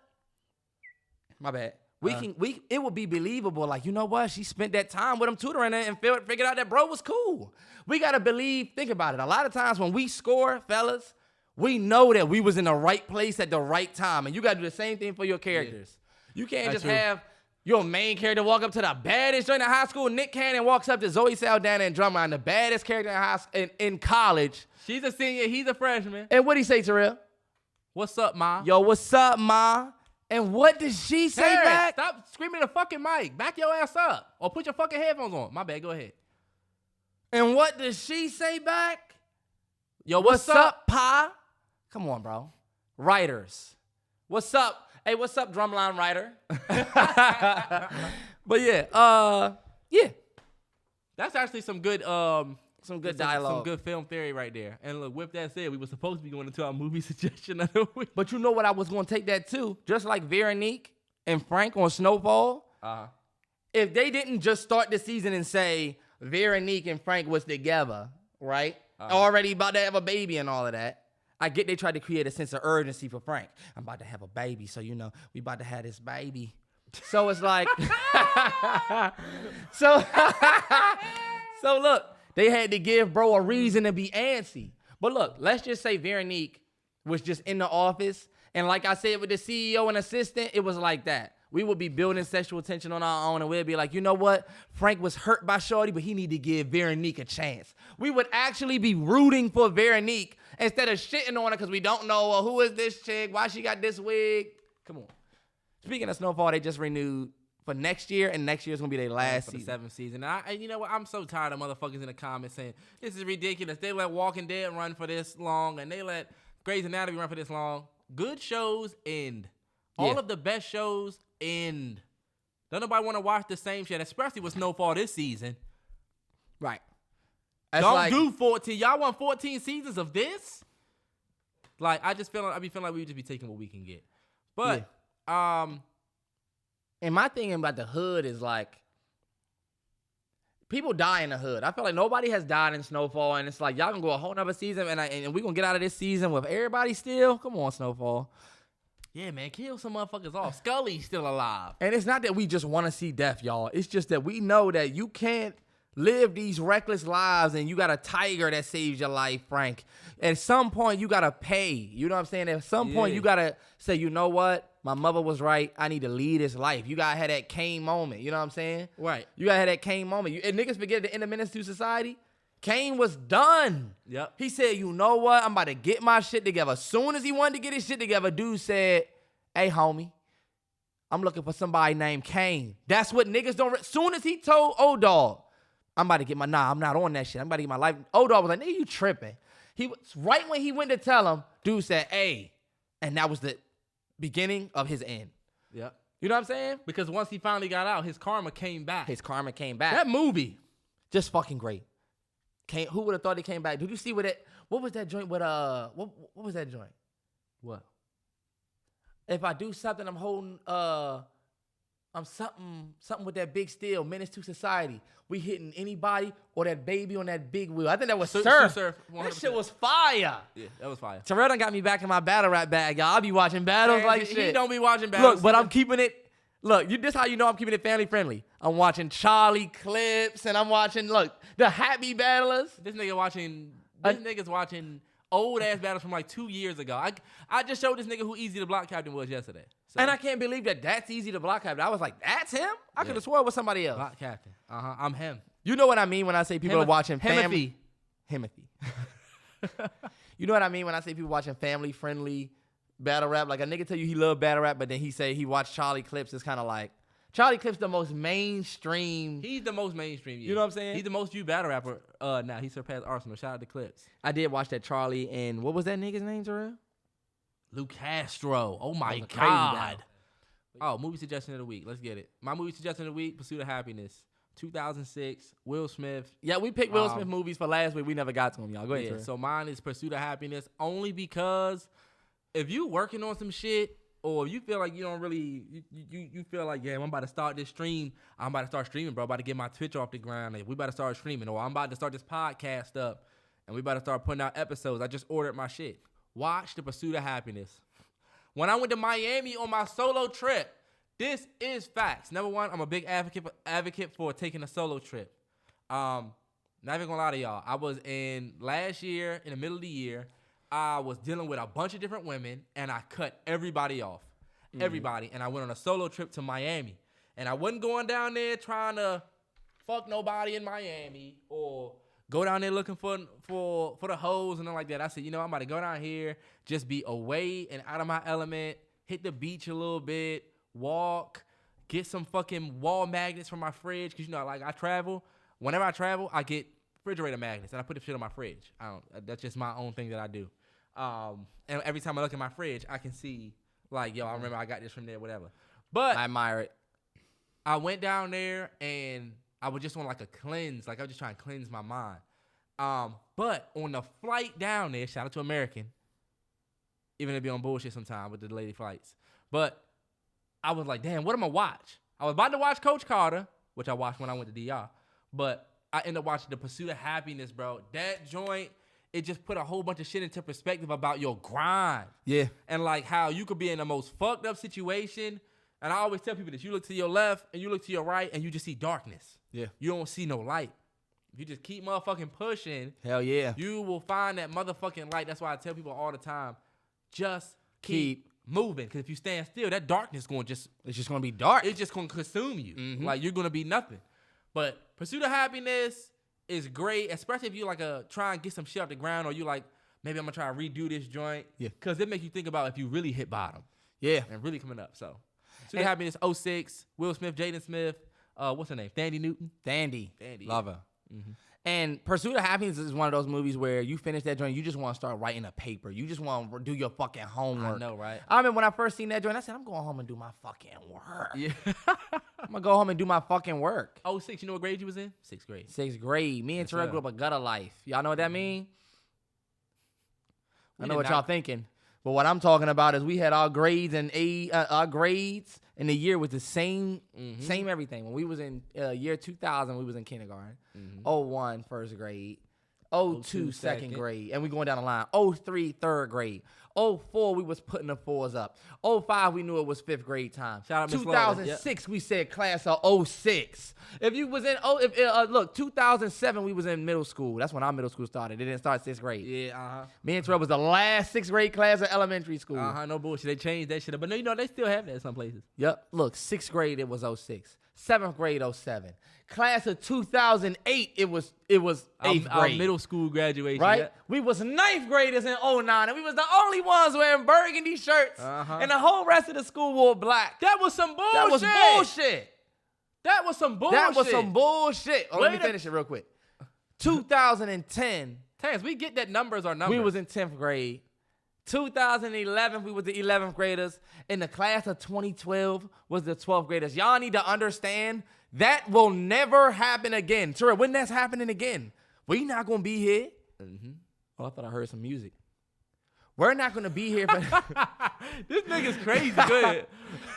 My bad. It would be believable, like, you know what? She spent that time with him tutoring and figured out that bro was cool. We got to believe, think about it. A lot of times when we score, fellas, we know that we was in the right place at the right time. And you got to do the same thing for your characters. Yeah. You can't just have your main character walk up to the baddest joint in high school. Nick Cannon walks up to Zoe Saldana and Drumline, the baddest character in college. She's a senior, he's a freshman. And what'd he say, Terrell? What's up, Ma? Yo, what's up, Ma? And what did she say back? Stop screaming the fucking mic. Back your ass up. Or put your fucking headphones on. My bad, go ahead. And what does she say back? Yo, what's up, Pa? Come on, bro. Writers. What's up? Hey, what's up, drumline writer? But yeah, yeah. That's actually some good Some good Some dialogue. good film theory right there. And look, with that said, we were supposed to be going into our movie suggestion of the week. But you know what? I was going to take that too. Just like Veronique and Frank on Snowfall. If they didn't just start the season and say Veronique and Frank was together, right? Already about to have a baby and all of that. I get they tried to create a sense of urgency for Frank. I'm about to have a baby, so you know, we about to have this baby. So it's like, so look, they had to give bro a reason to be antsy. But look, let's just say Veronique was just in the office, and like I said with the CEO and assistant, it was like that. We would be building sexual tension on our own, and we'd be like, you know what? Frank was hurt by Shorty, but he need to give Veronique a chance. We would actually be rooting for Veronique instead of shitting on her because we don't know, well, who is this chick? Why she got this wig? Come on. Speaking of Snowfall, they just renewed for next year, and next year's going to be their last for season. The 7th season. And you know what? I'm so tired of motherfuckers in the comments saying, this is ridiculous. They let Walking Dead run for this long, and they let Grey's Anatomy run for this long. Good shows end. All of the best shows end. Don't nobody want to watch the same shit, especially with Snowfall this season. Right. Don't do 14. Y'all want 14 seasons of this? Like, I be feeling like we would just be taking what we can get. But, and my thing about the hood is like, people die in the hood. I feel like nobody has died in Snowfall, and it's like, y'all can go a whole nother season, and we gonna get out of this season with everybody still? Come on, Snowfall. Yeah, man, kill some motherfuckers off. Scully's still alive. And it's not that we just want to see death, y'all. It's just that we know that you can't live these reckless lives and you got a tiger that saves your life, Frank. At some point, you got to pay. You know what I'm saying? At some point, you got to say, you know what? My mother was right. I need to lead this life. You got to have that Kane moment. You know what I'm saying? Right. You got to have that Kane moment. And niggas forget at the end of Menace to Society, Kane was done. Yep. He said, you know what? I'm about to get my shit together. As soon as he wanted to get his shit together, dude said, hey, homie, I'm looking for somebody named Kane. That's what niggas don't. Soon as he told O-Dog, I'm about to get my, I'm not on that shit. I'm about to get my life. O-Dog was like, nigga, you tripping. He was right when he went to tell him, dude said, hey. And that was the beginning of his end. Yep. You know what I'm saying? Because once he finally got out, his karma came back. His karma came back. That movie. Just fucking great. Who would have thought he came back? Did you see what was that joint with, what was that joint? What? If I do something, I'm holding, I'm something with that big steel, Menace to Society. We hitting anybody or that baby on that big wheel. I think that was Surf. That shit was fire. Yeah, that was fire. Terrell done got me back in my battle rap bag, y'all. I'll be watching battles like shit. He don't be watching battles. Look, but I'm keeping it. Look, this how you know I'm keeping it family friendly. I'm watching Charlie clips and I'm watching, the Happy Battlers. This nigga's watching old ass battles from like 2 years ago. I just showed this nigga who Easy the Block Captain was yesterday. So. And I can't believe that's Easy the Block Captain. I was like, that's him? I could have swore it was somebody else. Block Captain. I'm him. You know what I mean when I say people are watching family. Himothy. You know what I mean when I say people watching family friendly battle rap? Like a nigga tell you he love battle rap, but then he say he watched Charlie clips. It's kind of like, Charlie clips the most mainstream. He's the most mainstream. Yeah. You know what I'm saying? He's the most viewed battle rapper. Now he surpassed Arsenal. Shout out to Clips. I did watch that Charlie and what was that nigga's name, Terrell? Luke Castro. Oh my God. God. Oh, movie suggestion of the week. Let's get it. My movie suggestion of the week, Pursuit of Happiness. 2006, Will Smith. Yeah, we picked Will Smith movies for last week. We never got to them, y'all. Go ahead, Yeah, Terrell. so mine is Pursuit of Happiness only because if you working on some shit or you feel like you don't really, you feel like, yeah, I'm about to start this stream. I'm about to start streaming, bro. I'm about to get my Twitch off the ground. And we about to start streaming. Or I'm about to start this podcast up. And we about to start putting out episodes. I just ordered my shit. Watch The Pursuit of Happiness. When I went to Miami on my solo trip, this is facts. Number one, I'm a big advocate for taking a solo trip. Not even gonna lie to y'all. I was last year, in the middle of the year, I was dealing with a bunch of different women, and I cut everybody off. Everybody. And I went on a solo trip to Miami. And I wasn't going down there trying to fuck nobody in Miami or go down there looking for the hoes and nothing like that. I said, you know, I'm about to go down here, just be away and out of my element, hit the beach a little bit, walk, get some fucking wall magnets from my fridge. Cause you know, like I travel. Whenever I travel, I get refrigerator magnets and I put the shit on my fridge. That's just my own thing that I do. And every time I look at my fridge, I can see like, yo, I remember I got this from there, whatever. But I admire it. I went down there and I was just on like a cleanse. Like I was just trying to cleanse my mind. But on the flight down there, shout out to American, even if it be on bullshit sometime with the delayed flights. But I was like, damn, what am I watch? I was about to watch Coach Carter, which I watched when I went to DR. But I ended up watching The Pursuit of Happiness, bro. That joint, it just put a whole bunch of shit into perspective about your grind. Yeah. And like how you could be in the most fucked up situation. And I always tell people this, you look to your left and you look to your right and you just see darkness. Yeah. You don't see no light. If you just keep motherfucking pushing, Hell yeah. you will find that motherfucking light. That's why I tell people all the time, just keep moving. Because if you stand still, that darkness it's just gonna be dark. It's just gonna consume you. Mm-hmm. Like you're gonna be nothing. But Pursuit of Happiness is great, especially if you like try and get some shit off the ground, or you like, maybe I'm gonna try to redo this joint. Yeah. Because it makes you think about if you really hit bottom. Yeah. And really coming up. So Pursuit of Happiness 06, Will Smith, Jaden Smith, what's her name? Thandi Newton? Thandi. Thandi. Love her. Mm-hmm. And Pursuit of Happiness is one of those movies where you finish that joint, you just want to start writing a paper. You just want to do your fucking homework. I know, right? I remember when I first seen that joint, I said, I'm going home and do my fucking work. Yeah. I'm going to go home and do my fucking work. 06, you know what grade you was in? 6th grade. 6th grade. Me and Terrell grew up a gutter life. Y'all know what that mean? I know what y'all thinking. But what I'm talking about is we had our grades and our grades in the year was the same, same everything. When we was in year 2000, we was in kindergarten. 01, first grade. 02, second grade. And we going down the line. 03, third grade. 04, we was putting the 4s up. 05, we knew it was 5th grade time. Shout out Miss 2006, we said class of 06. If you was in, look, 2007, we was in middle school. That's when our middle school started. It didn't start 6th grade. Yeah, Me and Terrell was the last 6th grade class of elementary school. No bullshit. They changed that shit up. But no, you know, they still have that in some places. Yep. Look, 6th grade, it was 06. 7th grade, 07. Class of 2008, it was 8th grade. Our middle school graduation. Right? Yeah. We was 9th graders in 09, and we was the only ones wearing burgundy shirts, and the whole rest of the school wore black. That was some bullshit. That was bullshit. That was some bullshit. That was some bullshit. Oh, let me finish it real quick. 2010. Terrance, we get that numbers are numbers. We was in 10th grade. 2011, we was the 11th graders. In the class of 2012 was the 12th graders. Y'all need to understand that will never happen again. Terrell, when that's happening again, we not going to be here. Oh, I thought I heard some music. We're not going to be here. For This nigga's crazy. Go ahead.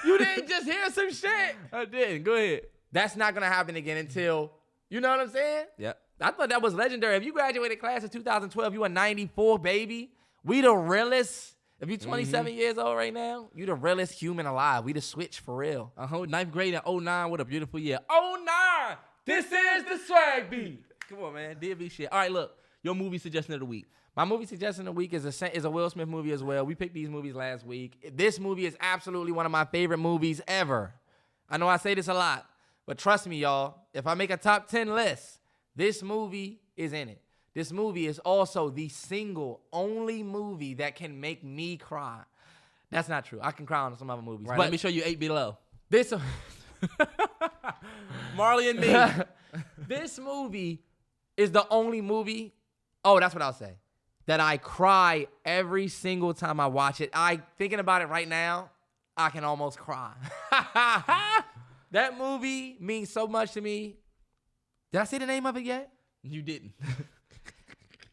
You didn't just hear some shit. I didn't. Go ahead. That's not going to happen again until, you know what I'm saying? Yep. I thought that was legendary. If you graduated class of 2012, you were 94, baby. We the realest. If you're 27 years old right now, you the realest human alive. We the switch for real. 9th grade in 09. What a beautiful year. 09. This is the swag beat. Come on, man. DB shit. All right, look. Your movie suggestion of the week. My movie suggestion of the week is a Will Smith movie as well. We picked these movies last week. This movie is absolutely one of my favorite movies ever. I know I say this a lot, but trust me, y'all. If I make a top 10 list, this movie is in it. This movie is also the single only movie that can make me cry. That's not true. I can cry on some other movies. Right, but let me show you 8 Below. This Marley and me. This movie is the only movie, that's what I'll say, that I cry every single time I watch it. Thinking about it right now, I can almost cry. That movie means so much to me. Did I say the name of it yet? You didn't.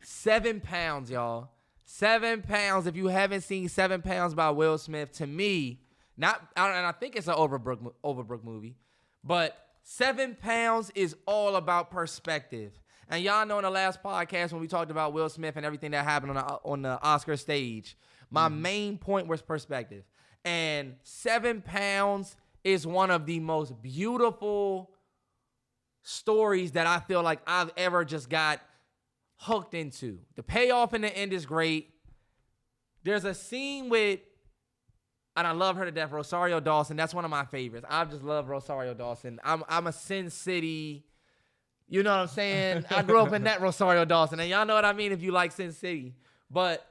7 pounds, y'all. 7 pounds. If you haven't seen 7 Pounds by Will Smith, to me, and I think it's an Overbrook movie, but 7 Pounds is all about perspective. And y'all know in the last podcast when we talked about Will Smith and everything that happened on the Oscar stage, my main point was perspective. And 7 Pounds is one of the most beautiful stories that I feel like I've ever just got hooked into. The payoff in the end is great. There's a scene with, and I love her to death, Rosario Dawson. That's one of my favorites. I just love Rosario Dawson. I'm a Sin City, you know what I'm saying? I grew up in that Rosario Dawson, and y'all know what I mean if you like Sin City. But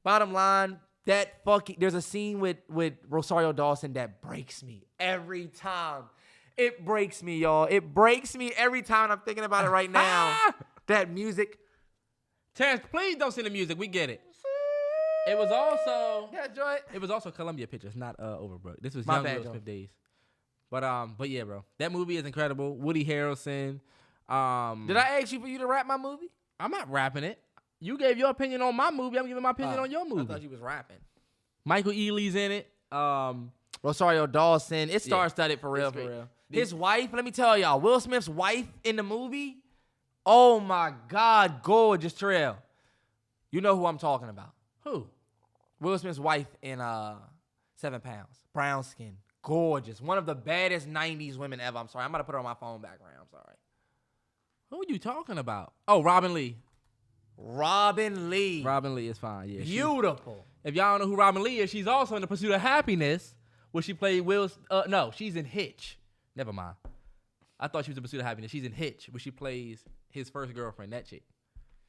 bottom line, there's a scene with Rosario Dawson that breaks me every time. It breaks me, y'all. It breaks me every time I'm thinking about it right now. That music. Terrance, please don't sing the music. We get it. It was also Columbia Pictures, not Overbrook. This was young Will Smith days. But yeah, bro. That movie is incredible. Woody Harrelson. Did I ask you for you to rap my movie? I'm not rapping it. You gave your opinion on my movie. I'm giving my opinion on your movie. I thought you was rapping. Michael Ealy's in it. Rosario Dawson. It's star-studded for real, for real. His wife, let me tell y'all, Will Smith's wife in the movie, oh my God, gorgeous, Terrell. You know who I'm talking about. Who? Will Smith's wife in 7 Pounds. Brown skin. Gorgeous. One of the baddest 90s women ever. I'm sorry. I'm about to put her on my phone background. I'm sorry. Who are you talking about? Oh, Robin Lee. Robin Lee. Robin Lee is fine. Yeah. Beautiful. If y'all don't know who Robin Lee is, she's also in The Pursuit of Happiness, where she played no, she's in Hitch. Never mind. I thought she was in Pursuit of Happiness. She's in Hitch, where she plays his first girlfriend, that chick.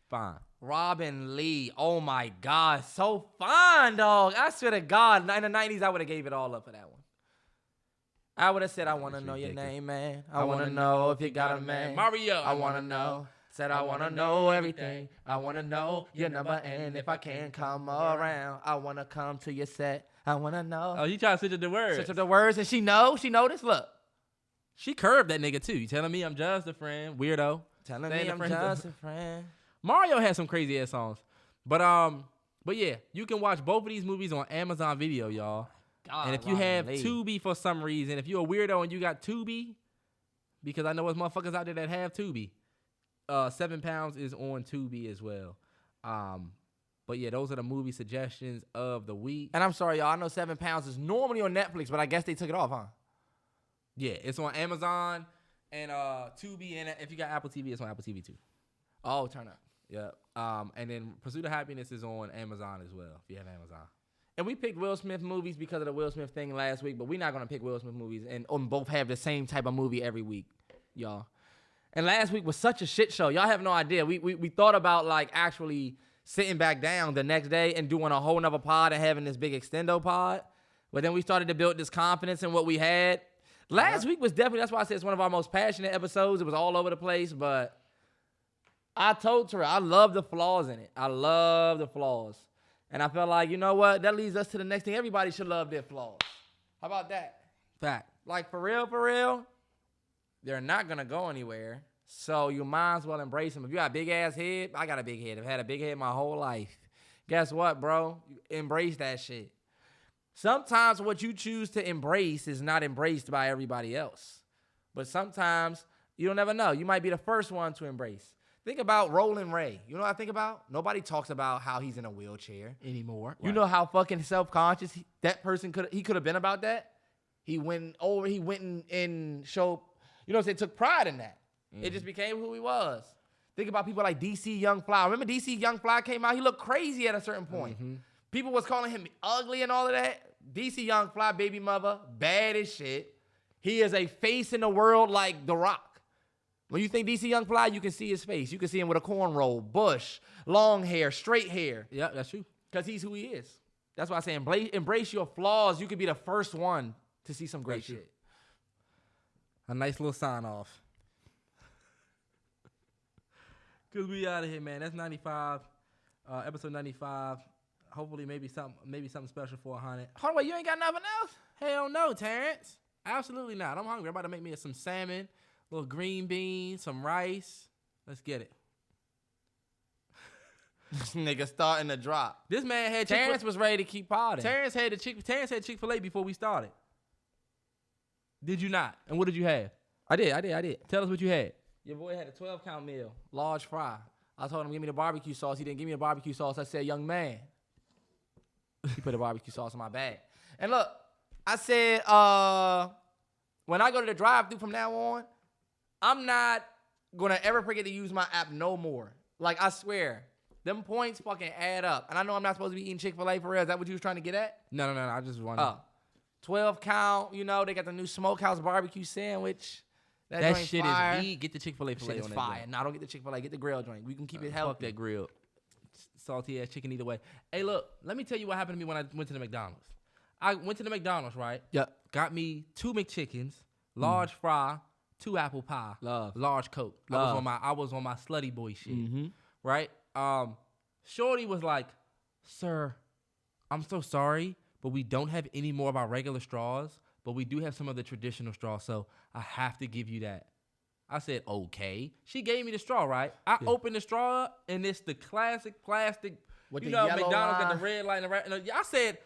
Fine. Robin Lee. Oh, my God. So fine, dog. I swear to God, in the 90s, I would have gave it all up for that one. I would have said, I want to know your name, man. I want to know if you got a man. Mario. I want to know. Said I want to know everything. I want to know your number, and if I can come around, I want to come to your set. I want to know. Oh, you trying to switch up the words. Switch up the words, and she noticed. Look. She curved that nigga, too. You telling me I'm just a friend? Weirdo. Telling me I'm just a friend. Mario has some crazy ass songs. But yeah, you can watch both of these movies on Amazon Video, y'all. God, and if you have Tubi for some reason, if you're a weirdo and you got Tubi, because I know there's motherfuckers out there that have Tubi, 7 Pounds is on Tubi as well. But yeah, those are the movie suggestions of the week. And I'm sorry, y'all. I know 7 Pounds is normally on Netflix, but I guess they took it off, huh? Yeah, it's on Amazon and Tubi, and if you got Apple TV, it's on Apple TV too. Oh, turn up. Yep. And then Pursuit of Happiness is on Amazon as well, if you have Amazon. And we picked Will Smith movies because of the Will Smith thing last week, but we're not going to pick Will Smith movies and both have the same type of movie every week, y'all. And last week was such a shit show. Y'all have no idea. We thought about, like, actually sitting back down the next day and doing a whole nother pod and having this big extendo pod. But then we started to build this confidence in what we had. Last week was definitely, that's why I said it's one of our most passionate episodes. It was all over the place, but I told Terrell, I love the flaws in it. I love the flaws. And I felt like, you know what? That leads us to the next thing. Everybody should love their flaws. How about that? Fact. Like, for real, they're not going to go anywhere. So you might as well embrace them. If you got a big-ass head, I got a big head. I've had a big head my whole life. Guess what, bro? You embrace that shit. Sometimes what you choose to embrace is not embraced by everybody else. But sometimes you don't ever know. You might be the first one to embrace. Think about Roland Ray. You know what I think about? Nobody talks about how he's in a wheelchair anymore. You know how fucking self-conscious that person could have been about that? He went and showed, you know what I'm saying, took pride in that. Mm-hmm. It just became who he was. Think about people like DC Young Fly. Remember DC Young Fly came out? He looked crazy at a certain point. Mm-hmm. People was calling him ugly and all of that. DC Young Fly, baby mother, bad as shit. He is a face in the world like The Rock. When you think DC Young Fly, you can see his face. You can see him with a cornrow, bush, long hair, straight hair. Yeah, that's true. Because he's who he is. That's why I say embrace your flaws. You could be the first one to see some great shit. A nice little sign off. Cause we out of here, man. That's 95, episode 95. Hopefully, maybe something special for 100. Hold on, wait, you ain't got nothing else? Hell no, Terrance. Absolutely not. I'm hungry. I'm about to make me some salmon, little green beans, some rice. Let's get it. This nigga starting to drop. This man had Terrance was ready to keep podding. Terrance had Chick-fil-A before we started. Did you not? And what did you have? I did. Tell us what you had. Your boy had a 12-count meal, large fry. I told him, give me the barbecue sauce. He didn't give me the barbecue sauce. I said, young man. He put the barbecue sauce in my bag. And look, I said, when I go to the drive-thru from now on, I'm not going to ever forget to use my app no more. Like, I swear. Them points fucking add up. And I know I'm not supposed to be eating Chick-fil-A for real. Is that what you was trying to get at? No. I just wanted 12 count. You know, they got the new smokehouse barbecue sandwich. That shit fire. is get the Chick-fil-A filet shit is on fire. that. Nah, don't get the Chick-fil-A. Get the grill joint. We can keep it healthy. Fuck that grill. Salty ass chicken either way. Hey, look, let me tell you what happened to me when I went to the McDonald's. I went to the McDonald's, right? Yep. Got me 2 McChickens, large fry, 2 apple pie, large Coke. I was on my slutty boy shit, right? Shorty was like, "Sir, I'm so sorry, but we don't have any more of our regular straws, but we do have some of the traditional straws, so I have to give you that." I said, okay. She gave me the straw, right? I opened the straw up, and it's the classic plastic. With you the know, yellow McDonald's got line. the red line. I said,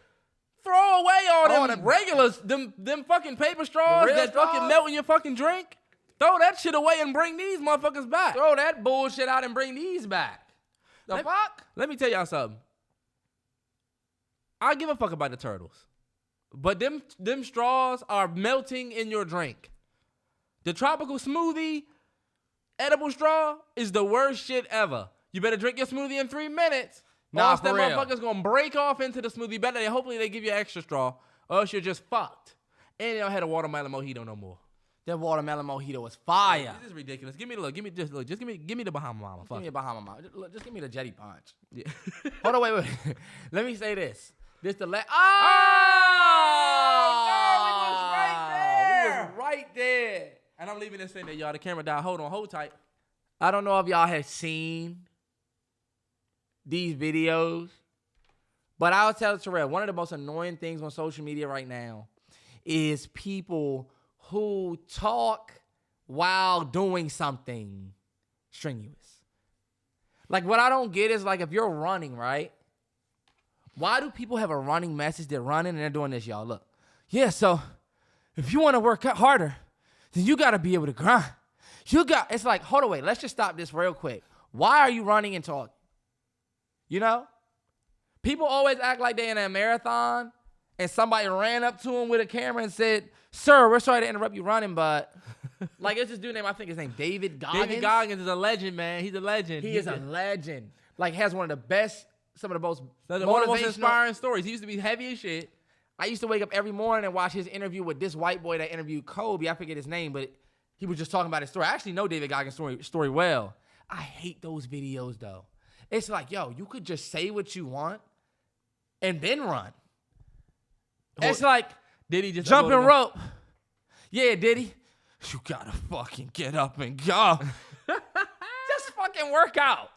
throw away all them regulars, them fucking paper straws real that fucking straws? melt in your fucking drink. Throw that shit away and bring these motherfuckers back. Throw that bullshit out and bring these back. The fuck? Let me tell y'all something. I give a fuck about the turtles. But them straws are melting in your drink. The tropical smoothie edible straw is the worst shit ever. You better drink your smoothie in 3 minutes. Nah, else for that real. motherfucker's gonna break off into the smoothie. Better, hopefully they give you an extra straw, or else you're just fucked. And they don't have a watermelon mojito no more. That watermelon mojito was fire. This is ridiculous. Give me the look. Give me the Bahama Mama. Give Fuck me it. a Bahama Mama. Just give me the Jetty Punch. Yeah. Hold on, wait. Let me say this. This the last. Oh, We was right there. And I'm leaving this thing there, y'all. The camera died. Hold tight. I don't know if y'all have seen these videos, but I'll tell Terrell, one of the most annoying things on social media right now is people who talk while doing something strenuous. Like, what I don't get is, like, if you're running, right? Why do people have a running message? They're running and they're doing this, y'all. Look. Yeah, so if you want to work out harder, then you got to be able to grind. It's like, hold on, wait. Let's just stop this real quick. Why are you running and talking? You know? People always act like they're in a marathon and somebody ran up to them with a camera and said, sir, we're sorry to interrupt you running, but like, it's this dude named, I think his name, David Goggins. David Goggins is a legend, man. He's a legend. He is a legend. Like, has one of the best, some of the most One of the most motivational, inspiring stories. He used to be heavy as shit. I used to wake up every morning and watch his interview with this white boy that interviewed Kobe. I forget his name, but he was just talking about his story. I actually know David Goggins' story well. I hate those videos, though. It's like, yo, you could just say what you want and then run. It's like, Did he just jumping rope. Yeah, did he? You gotta fucking get up and go. Just fucking work out.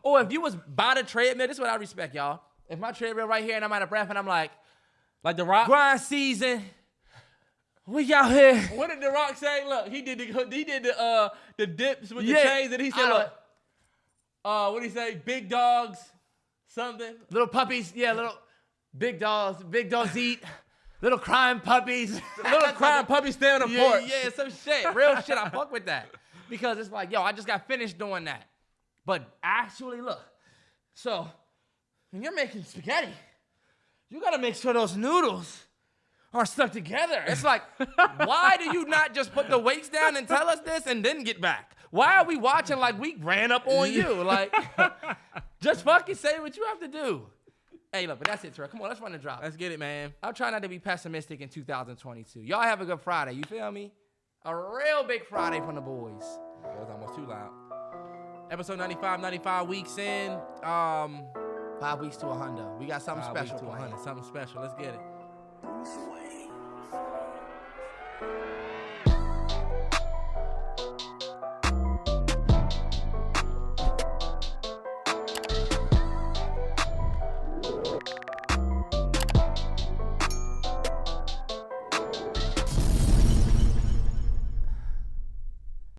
Or if you was by the treadmill, this is what I respect, y'all. If my treadmill right here and I'm out of breath and I'm like The Rock? grind season, we out here. What did The Rock say? Look, he did the dips with the chains, and he said, look, what did he say? Big dogs, something. Little puppies, yeah, little big dogs eat. Little crying puppies. Little crying puppies stay on the porch. Yeah, some shit. Real shit. I fuck with that. Because it's like, yo, I just got finished doing that. But actually, look. So, when you're making spaghetti, you gotta make sure those noodles are stuck together. It's like, why do you not just put the weights down and tell us this and then get back? Why are we watching like we ran up on you? Like, just fucking say what you have to do. Hey, look, but that's it, Terrell. Come on, let's run the drop. Let's get it, man. I'll try not to be pessimistic in 2022. Y'all have a good Friday. You feel me? A real big Friday from the boys. That was almost too loud. Episode 95 weeks in. 5 weeks to 100. We got something 5 special weeks to planned. 100. Something special. Let's get it.